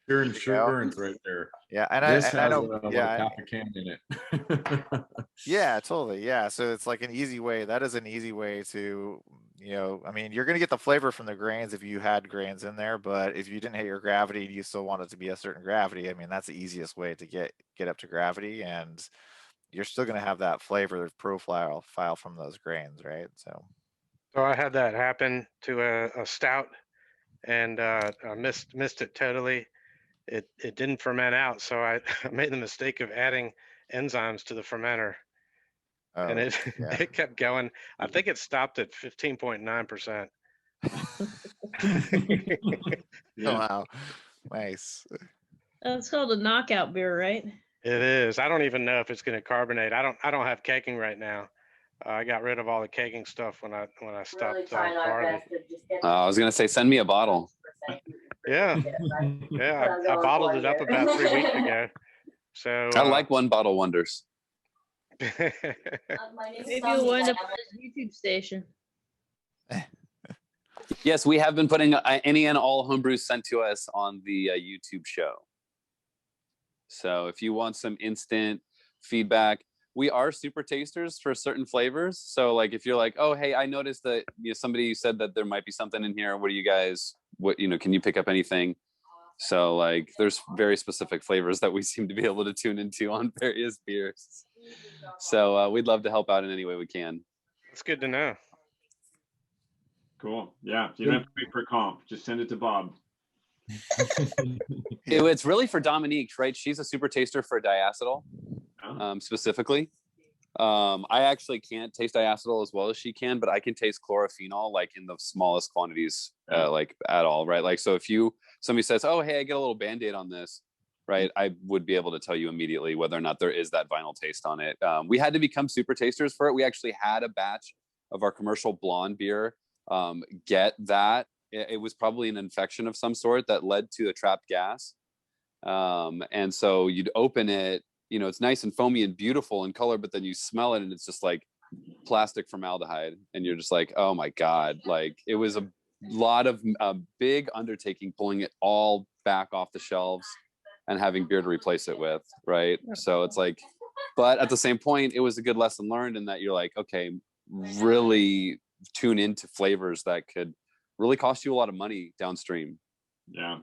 Pure there you go. insurance right there. Yeah, and This I has know, like half a can in it. yeah, totally. Yeah. So it's like an easy way. That is an easy way to, I mean, you're gonna get the flavor from the grains if you had grains in there, but if you didn't hit your gravity and you still want it to be a certain gravity, I mean, that's the easiest way to get up to gravity, and you're still gonna have that flavor profile from those grains, right? So I had that happen to a stout, and I missed it totally. It didn't ferment out, so I made the mistake of adding enzymes to the fermenter, and oh it yeah. it kept going. I think it stopped at 15.9%. Yeah. Wow. Nice. It's called a knockout beer, right? It is. I don't even know if it's going to carbonate. I don't have caking right now. I got rid of all the caking stuff when I stopped barley. I was gonna say, send me a bottle. Yeah, yeah. I bottled it up about 3 weeks ago. So I like one bottle wonders. Maybe you'll wind up on this YouTube station. Yes, we have been putting any and all homebrews sent to us on the YouTube show. So if you want some instant feedback, we are super tasters for certain flavors. So like if you're like, oh, hey, I noticed that somebody said that there might be something in here. What do you guys, can you pick up anything? So like there's very specific flavors that we seem to be able to tune into on various beers. So we'd love to help out in any way we can. It's good to know. Cool. Yeah. You don't have to wait for comp. Just send it to Bob. It's really for Dominique, right? She's a super taster for diacetyl, specifically. I actually can't taste diacetyl as well as she can, but I can taste chlorophenol like in the smallest quantities, like at all, right? Like, so if somebody says, oh, hey, I get a little Band-Aid on this, right? I would be able to tell you immediately whether or not there is that vinyl taste on it. We had to become super tasters for it. We actually had a batch of our commercial blonde beer get that. It was probably an infection of some sort that led to a trapped gas. And so you'd open it, it's nice and foamy and beautiful in color, but then you smell it and it's just like plastic formaldehyde. And you're just like, oh my God, like it was a lot of big undertaking, pulling it all back off the shelves and having beer to replace it with. Right. So it's like, but at the same point, it was a good lesson learned in that you're like, okay, really tune into flavors that could really cost you a lot of money downstream. Yeah.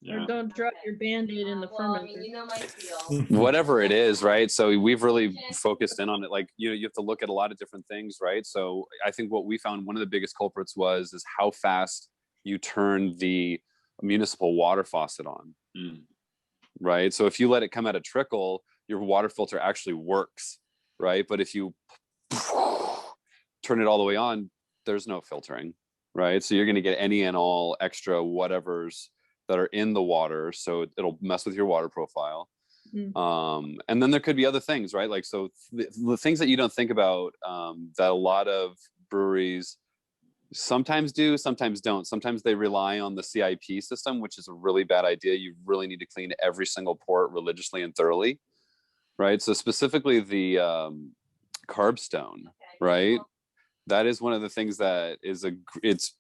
Or don't drop your Band-Aid in the fermenter. Whatever it is, right? So we've really focused in on it. Like, you have to look at a lot of different things, right? So I think what we found one of the biggest culprits is how fast you turn the municipal water faucet on. Right? So if you let it come at a trickle, your water filter actually works, right? But if you turn it all the way on, there's no filtering, right? So you're going to get any and all extra whatevers that are in the water, so it'll mess with your water profile. And then there could be other things, right? Like, so the things that you don't think about, that a lot of breweries sometimes do, sometimes don't. Sometimes they rely on the CIP system, which is a really bad idea. You really need to clean every single port religiously and thoroughly, right? So specifically the carb stone, right? That is one of the things that is it's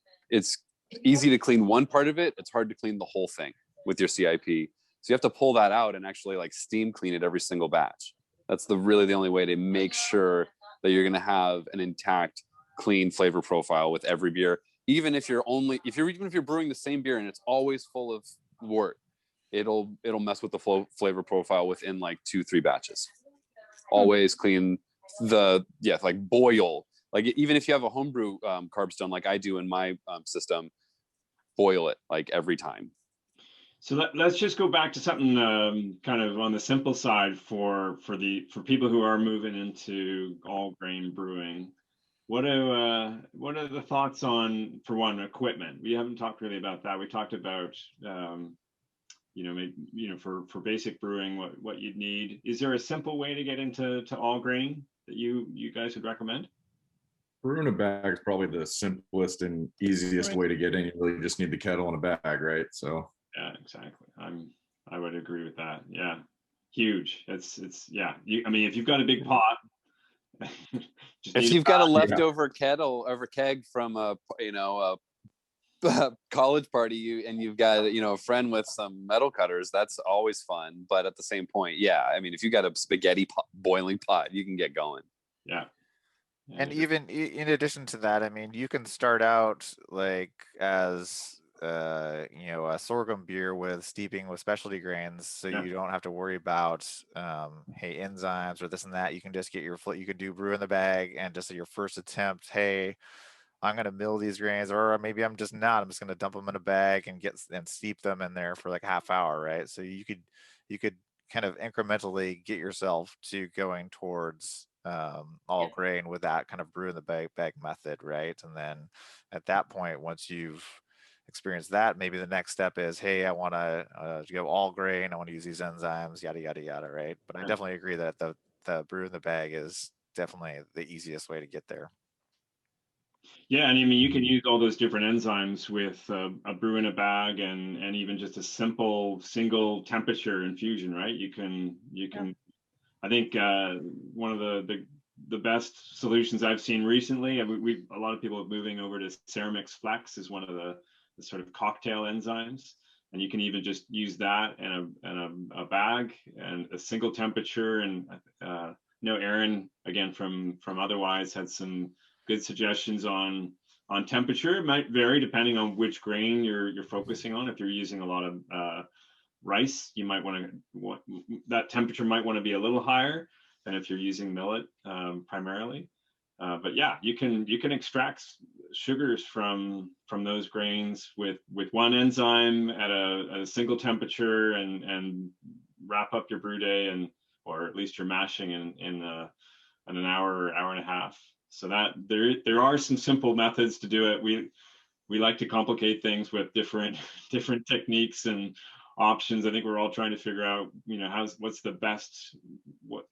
easy to clean one part of it. It's hard to clean the whole thing with your CIP. So you have to pull that out and actually like steam clean it every single batch. That's really the only way to make sure that you're going to have an intact, clean flavor profile with every beer. Even if you're brewing the same beer and it's always full of wort, it'll mess with the flavor profile within like 2-3 batches. Always clean like boil. Like even if you have a homebrew carb stone like I do in my system, boil it like every time. So let's just go back to something kind of on the simple side for people who are moving into all grain brewing. What are the thoughts on, for one, equipment? We haven't talked really about that. We talked about maybe, for basic brewing what you'd need. Is there a simple way to get into all grain that you guys would recommend? Brewing a bag is probably the simplest and easiest way to get in. You really just need the kettle and a bag, right? So yeah, exactly. I would agree with that. Yeah, huge. It's yeah. If you've got a big pot, if you've got a leftover keg from a college party, and you've got a friend with some metal cutters, that's always fun. But at the same point, yeah, if you got a spaghetti boiling pot, you can get going. Yeah. And even in addition to that, you can start out like as a sorghum beer with steeping with specialty grains, so you don't have to worry about enzymes or this and that. You can just get you could do brew in the bag, and just your first attempt, hey, I'm going to mill these grains, or maybe I'm just not. I'm just going to dump them in a bag and steep them in there for like a half hour, right? So you could kind of incrementally get yourself to going towards all grain with that kind of brew in the bag method, right? And then at that point, once you've experienced that, maybe the next step is, hey, I want to go all grain. I want to use these enzymes, yada yada yada, right? But I definitely agree that the brew in the bag is definitely the easiest way to get there. Yeah, and you can use all those different enzymes with a brew in a bag, and even just a simple single temperature infusion, right? You can. I think one of the best solutions I've seen recently, a lot of people are moving over to Ceramix Flex is one of the sort of cocktail enzymes, and you can even just use that in a bag and a single temperature. And Aaron again from Otherwise had some good suggestions on temperature. It might vary depending on which grain you're focusing on. If you're using a lot of rice, you might want that temperature might want to be a little higher than if you're using millet primarily. But yeah, you can extract sugars from those grains with one enzyme at a single temperature, and wrap up your brew day, or at least your mashing in an hour and a half. So that there are some simple methods to do it. We like to complicate things with different techniques and options. I think we're all trying to figure out, what's the best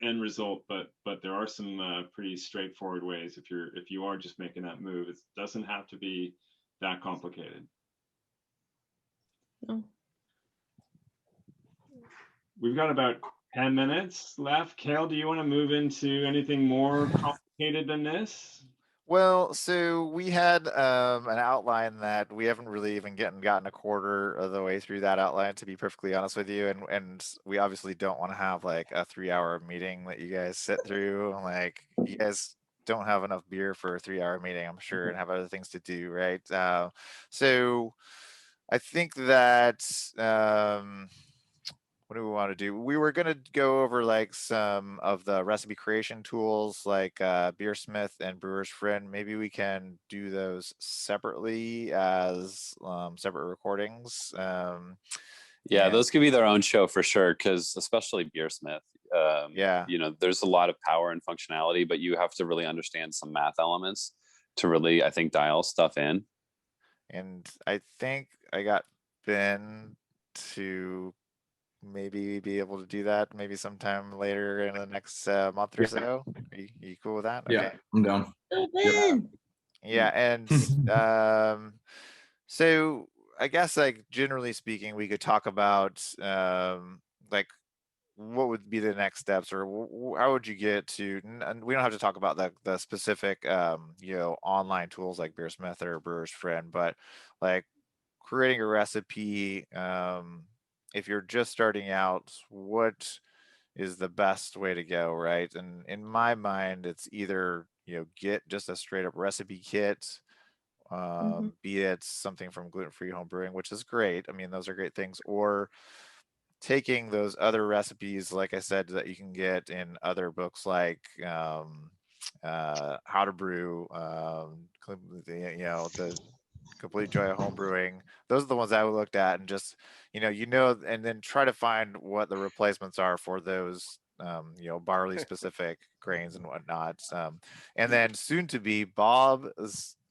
end result. But there are some pretty straightforward ways if you are just making that move. It doesn't have to be that complicated. No. We've got about 10 minutes left. Kale, do you want to move into anything more complicated than this? Well, so we had an outline that we haven't really even gotten a quarter of the way through that outline, to be perfectly honest with you, and we obviously don't want to have like a 3-hour meeting that you guys sit through. Like, you guys don't have enough beer for a 3-hour meeting, I'm sure, and have other things to do, right? So I think that what do we want to do? We were going to go over like some of the recipe creation tools like Beersmith and Brewer's Friend. Maybe we can do those separately as separate recordings. Yeah, those could be their own show for sure, because especially Beersmith, there's a lot of power and functionality, but you have to really understand some math elements to really, I think, dial stuff in. And I think I got Ben to maybe be able to do that maybe sometime later in the next month or so. Are you cool with that? Yeah, okay. I'm down. Yeah, and so I guess, like, generally speaking, we could talk about like what would be the next steps, or how would you get to, and we don't have to talk about the specific online tools like Beersmith or Brewer's Friend, but like creating a recipe if you're just starting out, what is the best way to go, right? And in my mind, it's either, get just a straight up recipe kit, Hmm. be it something from Gluten-Free Homebrewing, which is great. I mean, those are great things. Or taking those other recipes, like I said, that you can get in other books like How to Brew, the Complete Joy of Home Brewing. Those are the ones I looked at and just, and then try to find what the replacements are for those, barley specific grains and whatnot. And then soon to be Bob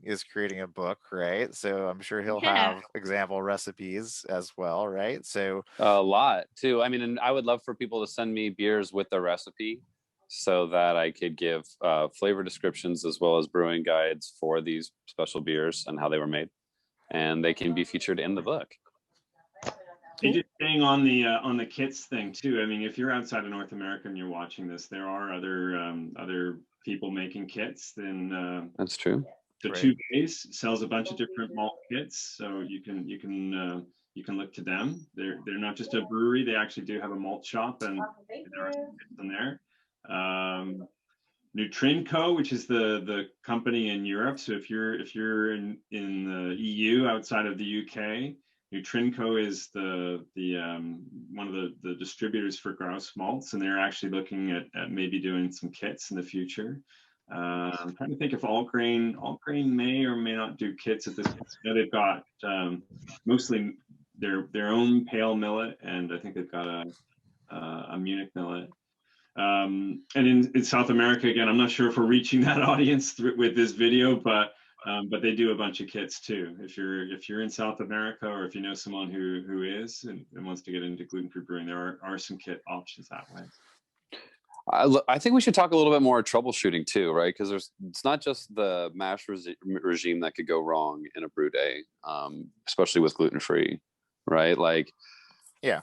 is creating a book, right? So I'm sure he'll Yeah. have example recipes as well, right? So A lot too. I mean, and I would love for people to send me beers with the recipe so that I could give flavor descriptions as well as brewing guides for these special beers and how they were made, and they can be featured in the book. Hey, just staying on the kits thing too. I mean, if you're outside of North America and you're watching this, there are other people making kits. Then That's true. the Right. Two Base sells a bunch of different malt kits, so you can look to them. They're not just a brewery; they actually do have a malt shop, and there are some kits in there. Nutrinco, which is the company in Europe. So if you're in the EU outside of the UK, Nutrinco is the one of the distributors for grouse malts, and they're actually looking at maybe doing some kits in the future. I'm trying to think if All Grain may or may not do kits at this point. I know they've got mostly their own pale millet, and I think they've got a Munich millet. And in South America, again, I'm not sure if we're reaching that audience with this video, but they do a bunch of kits too. If you're in South America, or if you know someone who is and wants to get into gluten-free brewing, there are some kit options that way. I think we should talk a little bit more troubleshooting too, right? Because it's not just the mash regime that could go wrong in a brew day, especially with gluten-free, right? Like, Yeah.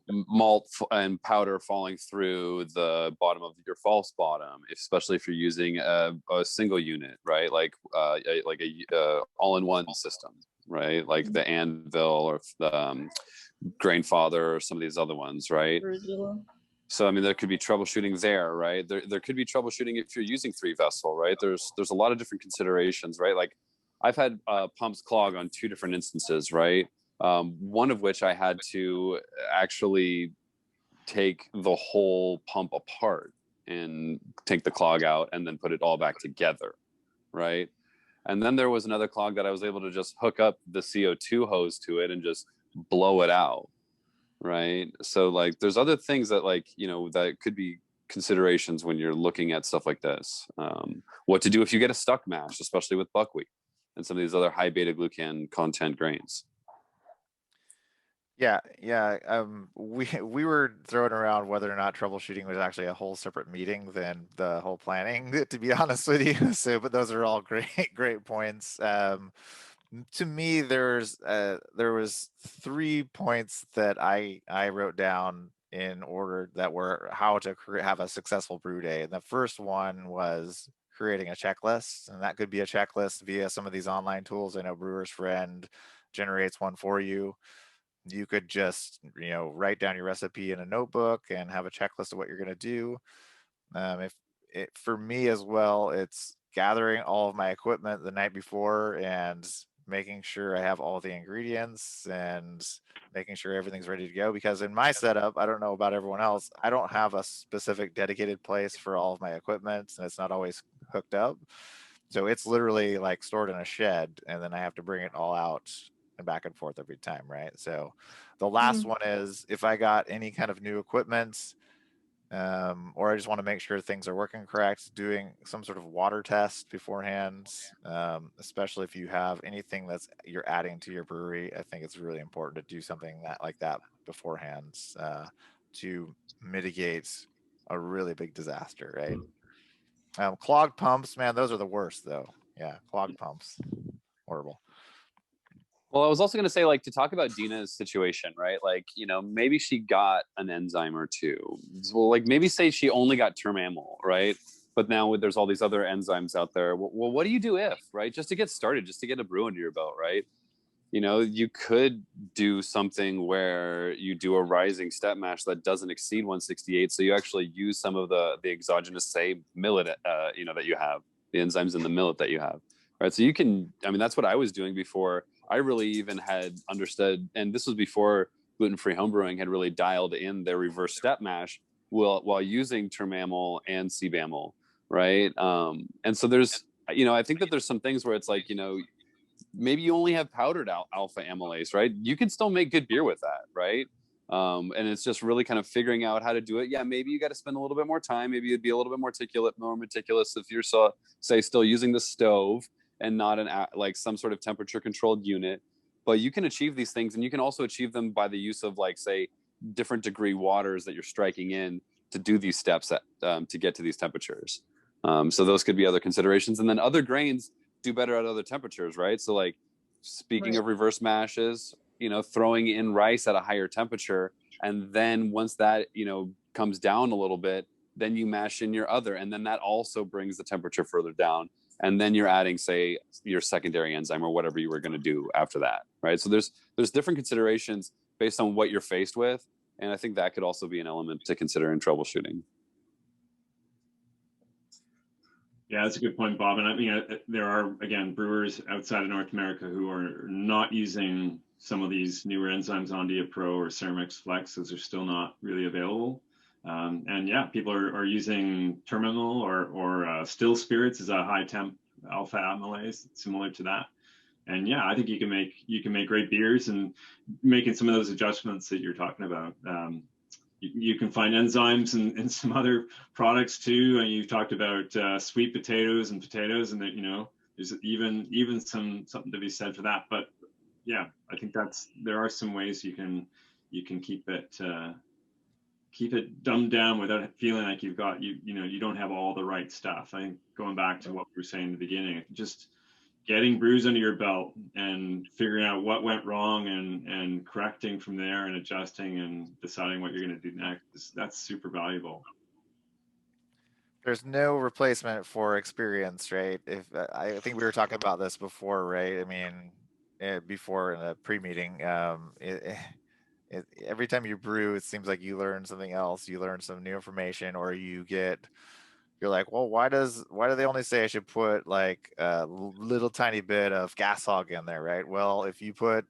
Malt and powder falling through the bottom of your false bottom, especially if you're using a single unit, right? Like a all-in-one system, right? Like the Anvil or the Grainfather or some of these other ones, right? So, I mean, there could be troubleshooting there, right? There could be troubleshooting if you're using 3-vessel, right? There's a lot of different considerations, right? Like I've had pumps clog on 2 different instances, right? One of which I had to actually take the whole pump apart and take the clog out and then put it all back together, right? And then there was another clog that I was able to just hook up the CO2 hose to it and just blow it out, right? So like there's other things that that could be considerations when you're looking at stuff like this. What to do if you get a stuck mash, especially with buckwheat and some of these other high beta glucan content grains. Yeah. We were throwing around whether or not troubleshooting was actually a whole separate meeting than the whole planning, to be honest with you. So, but those are all great points. To me, there was 3 points that I wrote down in order that were how to have a successful brew day. And the first one was creating a checklist, and that could be a checklist via some of these online tools. I know Brewer's Friend generates one for you. You could just write down your recipe in a notebook and have a checklist of what you're going to do. If it for me as well, it's gathering all of my equipment the night before and making sure I have all the ingredients and making sure everything's ready to go. Because in my setup, I don't know about everyone else, I don't have a specific dedicated place for all of my equipment, and it's not always hooked up. So it's literally like stored in a shed, and then I have to bring it all out and back and forth every time, right? So the last one is if I got any kind of new equipment, or I just want to make sure things are working correct, doing some sort of water test beforehand, especially if you have anything that's you're adding to your brewery. I think it's really important to do something like that beforehand, to mitigate a really big disaster, right? Clogged pumps, man, those are the worst though. Yeah, clogged pumps, horrible. Well, I was also going to say, like, to talk about Dina's situation, right? Like, maybe she got an enzyme or two. Well, like, maybe say she only got termamyl, right? But now there's all these other enzymes out there. Well, what do you do if, right? Just to get started, just to get a brew under your belt, right? you could do something where you do a rising step mash that doesn't exceed 168. So you actually use some of the exogenous, say, millet, that you have, the enzymes in the millet that you have, right? So you can, that's what I was doing before I really even had understood, and this was before Gluten-Free Homebrewing had really dialed in their reverse step mash while using termamyl and cbamyl, right? And so there's, I think that there's some things where it's like, maybe you only have powdered alpha amylase, right? You can still make good beer with that, right? And it's just really kind of figuring out how to do it. Yeah, maybe you got to spend a little bit more time. Maybe you'd be a little bit more meticulous if you're still using the stove and not like some sort of temperature controlled unit. But you can achieve these things, and you can also achieve them by the use of, like, say, different degree waters that you're striking in to do these steps to get to these temperatures. So those could be other considerations. And then other grains do better at other temperatures, right? So, like, speaking of reverse mashes, throwing in rice at a higher temperature, and then once that comes down a little bit, then you mash in your other, and then that also brings the temperature further down, and then you're adding, say, your secondary enzyme or whatever you were going to do after that, right? So there's different considerations based on what you're faced with, and I think that could also be an element to consider in troubleshooting. Yeah, that's a good point, Bob. And there are, again, brewers outside of North America who are not using some of these newer enzymes, Ondia Pro or Ceramix Flex, as they're still not really available. And yeah, people are using terminal or still spirits as a high temp alpha amylase, similar to that. And yeah, I think you can make great beers, and making some of those adjustments that you're talking about. You can find enzymes in some other products too. And you've talked about sweet potatoes, and that, there's even something to be said for that. But yeah, I think there are some ways you can keep it dumbed down without feeling like you don't have all the right stuff. I think, going back to what we were saying in the beginning, just getting brews under your belt and figuring out what went wrong and correcting from there and adjusting and deciding what you're going to do next, that's super valuable. There's no replacement for experience, right? I think we were talking about this before, right? Before in a pre-meeting, every time you brew, it seems like you learn something else. You learn some new information, or you're like, well, why do they only say I should put, like, a little tiny bit of gas hog in there, right? Well, if you put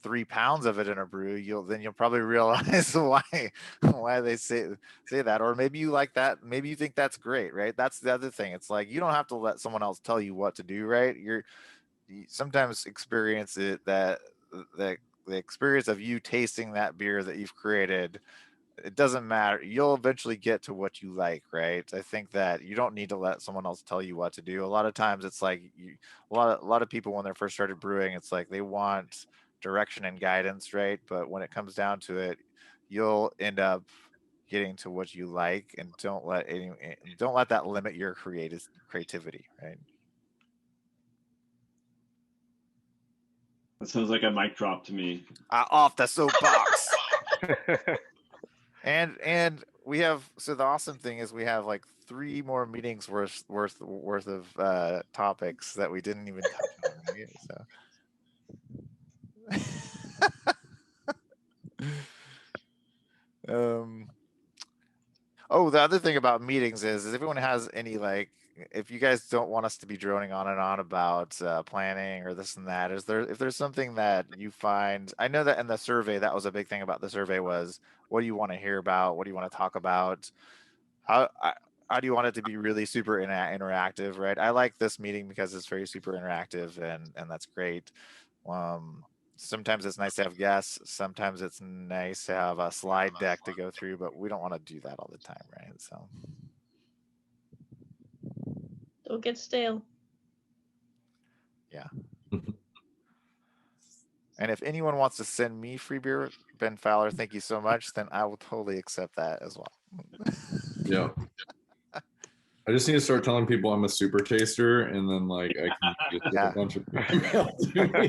3 pounds of it in a brew, you'll probably realize why they say that. Or maybe you like that, maybe you think that's great, right? That's the other thing. It's like, you don't have to let someone else tell you what to do, right? You sometimes experience it, that the experience of you tasting that beer that you've created, it doesn't matter. You'll eventually get to what you like, right? I think that you don't need to let someone else tell you what to do. A lot of times it's like a lot of people, when they first started brewing, it's like they want direction and guidance, right? But when it comes down to it, you'll end up getting to what you like, and don't let that limit your creativity, right? That sounds like a mic drop to me. Off the soapbox. And we have, so the awesome thing is we have like 3 more meetings worth of topics that we didn't even touch on, right? So the other thing about meetings is if everyone has any, like, if you guys don't want us to be droning on and on about planning or this and that, if there's something that you find, I know that in the survey, that was a big thing about the survey, was what do you want to hear about? What do you want to talk about? How do you want it to be really super interactive, right? I like this meeting because it's very super interactive, and that's great. Sometimes it's nice to have guests. Sometimes it's nice to have a slide deck to go through, but we don't want to do that all the time, right? So Don't get stale. yeah. And if anyone wants to send me free beer, Ben Fowler, thank you so much, then I will totally accept that as well. Yeah. I just need to start telling people I'm a super taster, and then, like, I can just get a bunch of emails to me.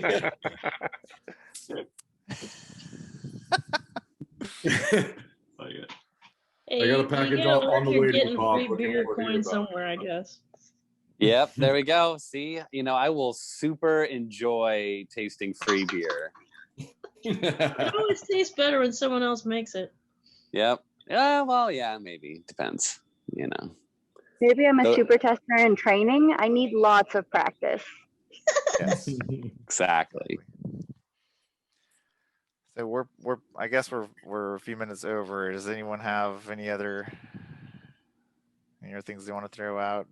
Hey, I got a you package get a on the way record to getting Bob. free Looking beer forward to hear coin about it. somewhere, I guess. Yep, there we go. See, I will super enjoy tasting free beer. It always tastes better when someone else makes it. Yep. Yeah, well, yeah, maybe. Depends, Maybe I'm a So- super tester in training. I need lots of practice. Yes. Exactly. So I guess we're a few minutes over. Does anyone have any other things they want to throw out?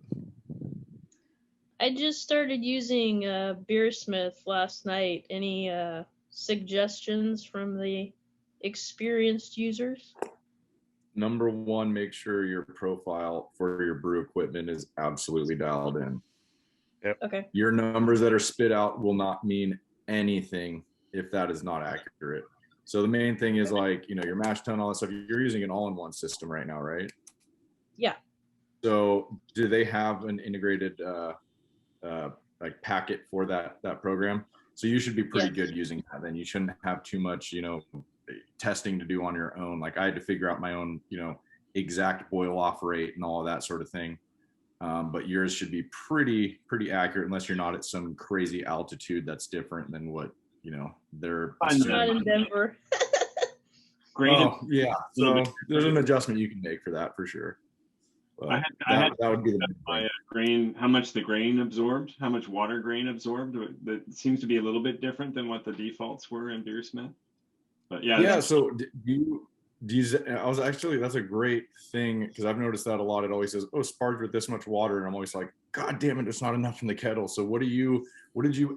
I just started using Beersmith last night. Any suggestions from the experienced users? Number one, make sure your profile for your brew equipment is absolutely dialed in. Okay. Your numbers that are spit out will not mean anything if that is not accurate. So the main thing is like, your mash tun, all that stuff. You're using an all-in-one system right now, right? Yeah. So do they have an integrated like packet for that program? So you should be pretty Yes. good using that. Then you shouldn't have too much, testing to do on your own. Like I had to figure out my own, exact boil off rate and all of that sort of thing. But yours should be pretty accurate, unless you're not at some crazy altitude that's different than what they're I'm not in Denver. Oh yeah, so there's an adjustment you can make for that for sure. But that would be the my grain, how much the grain absorbed, how much water grain absorbed. That seems to be a little bit different than what the defaults were in Beersmith. But yeah. So do you? I was actually, that's a great thing, because I've noticed that a lot. It always says, "Oh, sparged with this much water," and I'm always like, "God damn it, it's not enough in the kettle." So what did you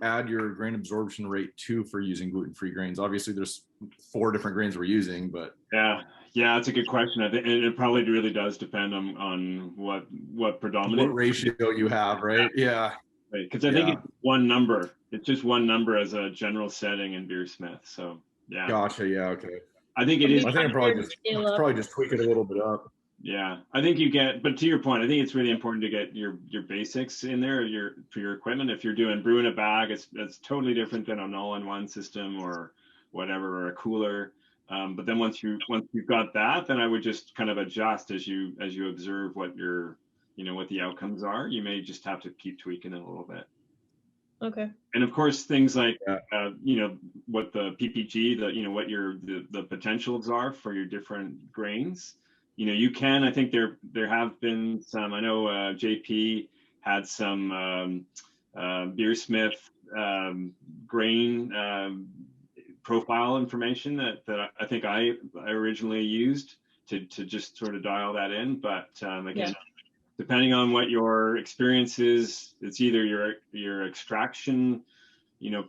add your grain absorption rate to for using gluten-free grains? Obviously, there's 4 different grains we're using, but yeah, that's a good question. I think it probably really does depend on what predominant, what ratio you have, right? Yeah, right. Because I think it's one number. It's just one number as a general setting in Beersmith. So yeah. Gotcha. Yeah. Okay. I think it is. I think I'm probably just tweak it a little bit up. Yeah, I think you get, but to your point, I think it's really important to get your basics in there, for your equipment. If you're doing brew in a bag, it's totally different than an all-in-one system or whatever, or a cooler. But then once you've got that, then I would just kind of adjust as you observe what what the outcomes are. You may just have to keep tweaking it a little bit. Okay. And of course, things like what the PPG, what the potentials are for your different grains. You can. I think there have been some. I know JP had some Beersmith grain profile information that I think I originally used to just sort of dial that in. But again. Depending on what your experience is, it's either your extraction,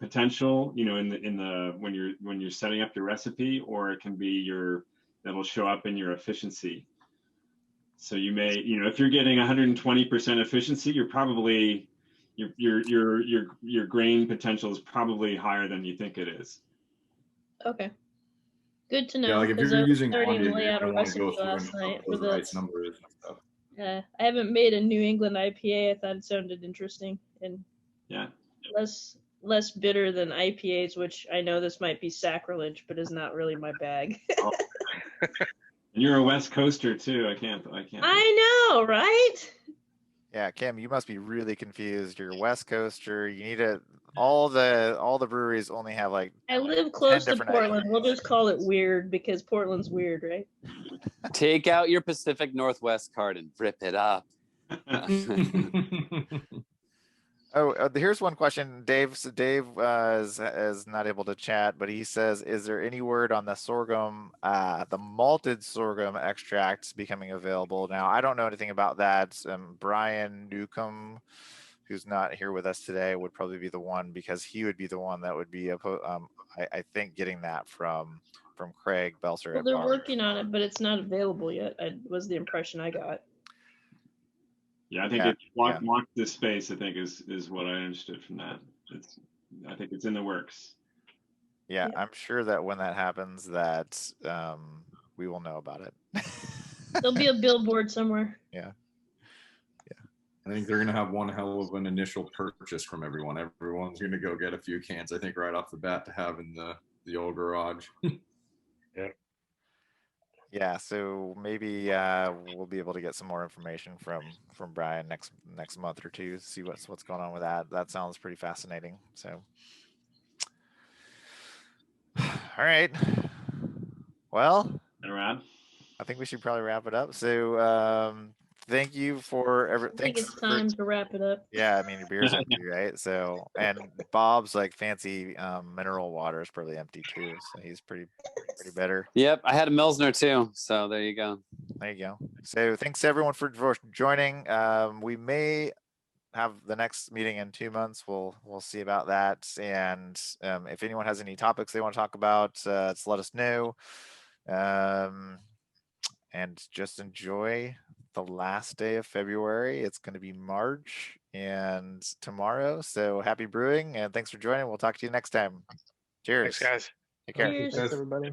potential, in the when you're setting up your recipe, or it can be that'll show up in your efficiency. So you may, if you're getting 120% efficiency, you're probably your grain potential is probably higher than you think it is. Okay. Good to know. Yeah, like if you're using starting to Omnia, lay you're out a gonna want to recipe go through last and night up for those ice numbers and stuff. I haven't made a New England IPA. I thought it sounded interesting and less bitter than IPAs, which I know this might be sacrilege, but is not really my bag. Oh. And you're a West Coaster too. I can't. I know, right? Yeah, Kim, you must be really confused. You're a West Coaster. You need all the breweries only have like. I live close to Portland. IPAs. We'll just call it weird because Portland's weird, right? Take out your Pacific Northwest card and rip it up. Here's one question. Dave is not able to chat, but he says, "Is there any word on the sorghum, the malted sorghum extracts becoming available?" Now, I don't know anything about that. Brian Newcomb, who's not here with us today, would probably be the one, because he would be the one that would be, I think, getting that from Craig Belser. Well, they're working on it, but it's not available yet. Was the impression I got. Yeah, I think it's locked this space, I think is what I understood from that. I think it's in the works. Yeah, I'm sure that when that happens, that we will know about it. There'll be a billboard somewhere. Yeah. I think they're gonna have one hell of an initial purchase from everyone. Everyone's gonna go get a few cans, I think, right off the bat to have in the old garage. Yeah. Yeah, so maybe we'll be able to get some more information from Brian next month or two. See what's going on with that. That sounds pretty fascinating. So, all right. Well, Around. I think we should probably wrap it up. So, thank you for I think thanks it's for time to wrap it up. yeah. I mean, your beer's empty, right? So, and Bob's like fancy mineral water is probably empty too. So he's pretty better. Yep, I had a Milsner too, so there you go. There you go. So thanks everyone for joining. We may have the next meeting in 2 months. We'll see about that. And if anyone has any topics they want to talk about, just let us know. And just enjoy the last day of February. It's going to be March and tomorrow. So happy brewing and thanks for joining. We'll talk to you next time. Cheers. Thanks, guys. Take care. Cheers. Thanks, everybody.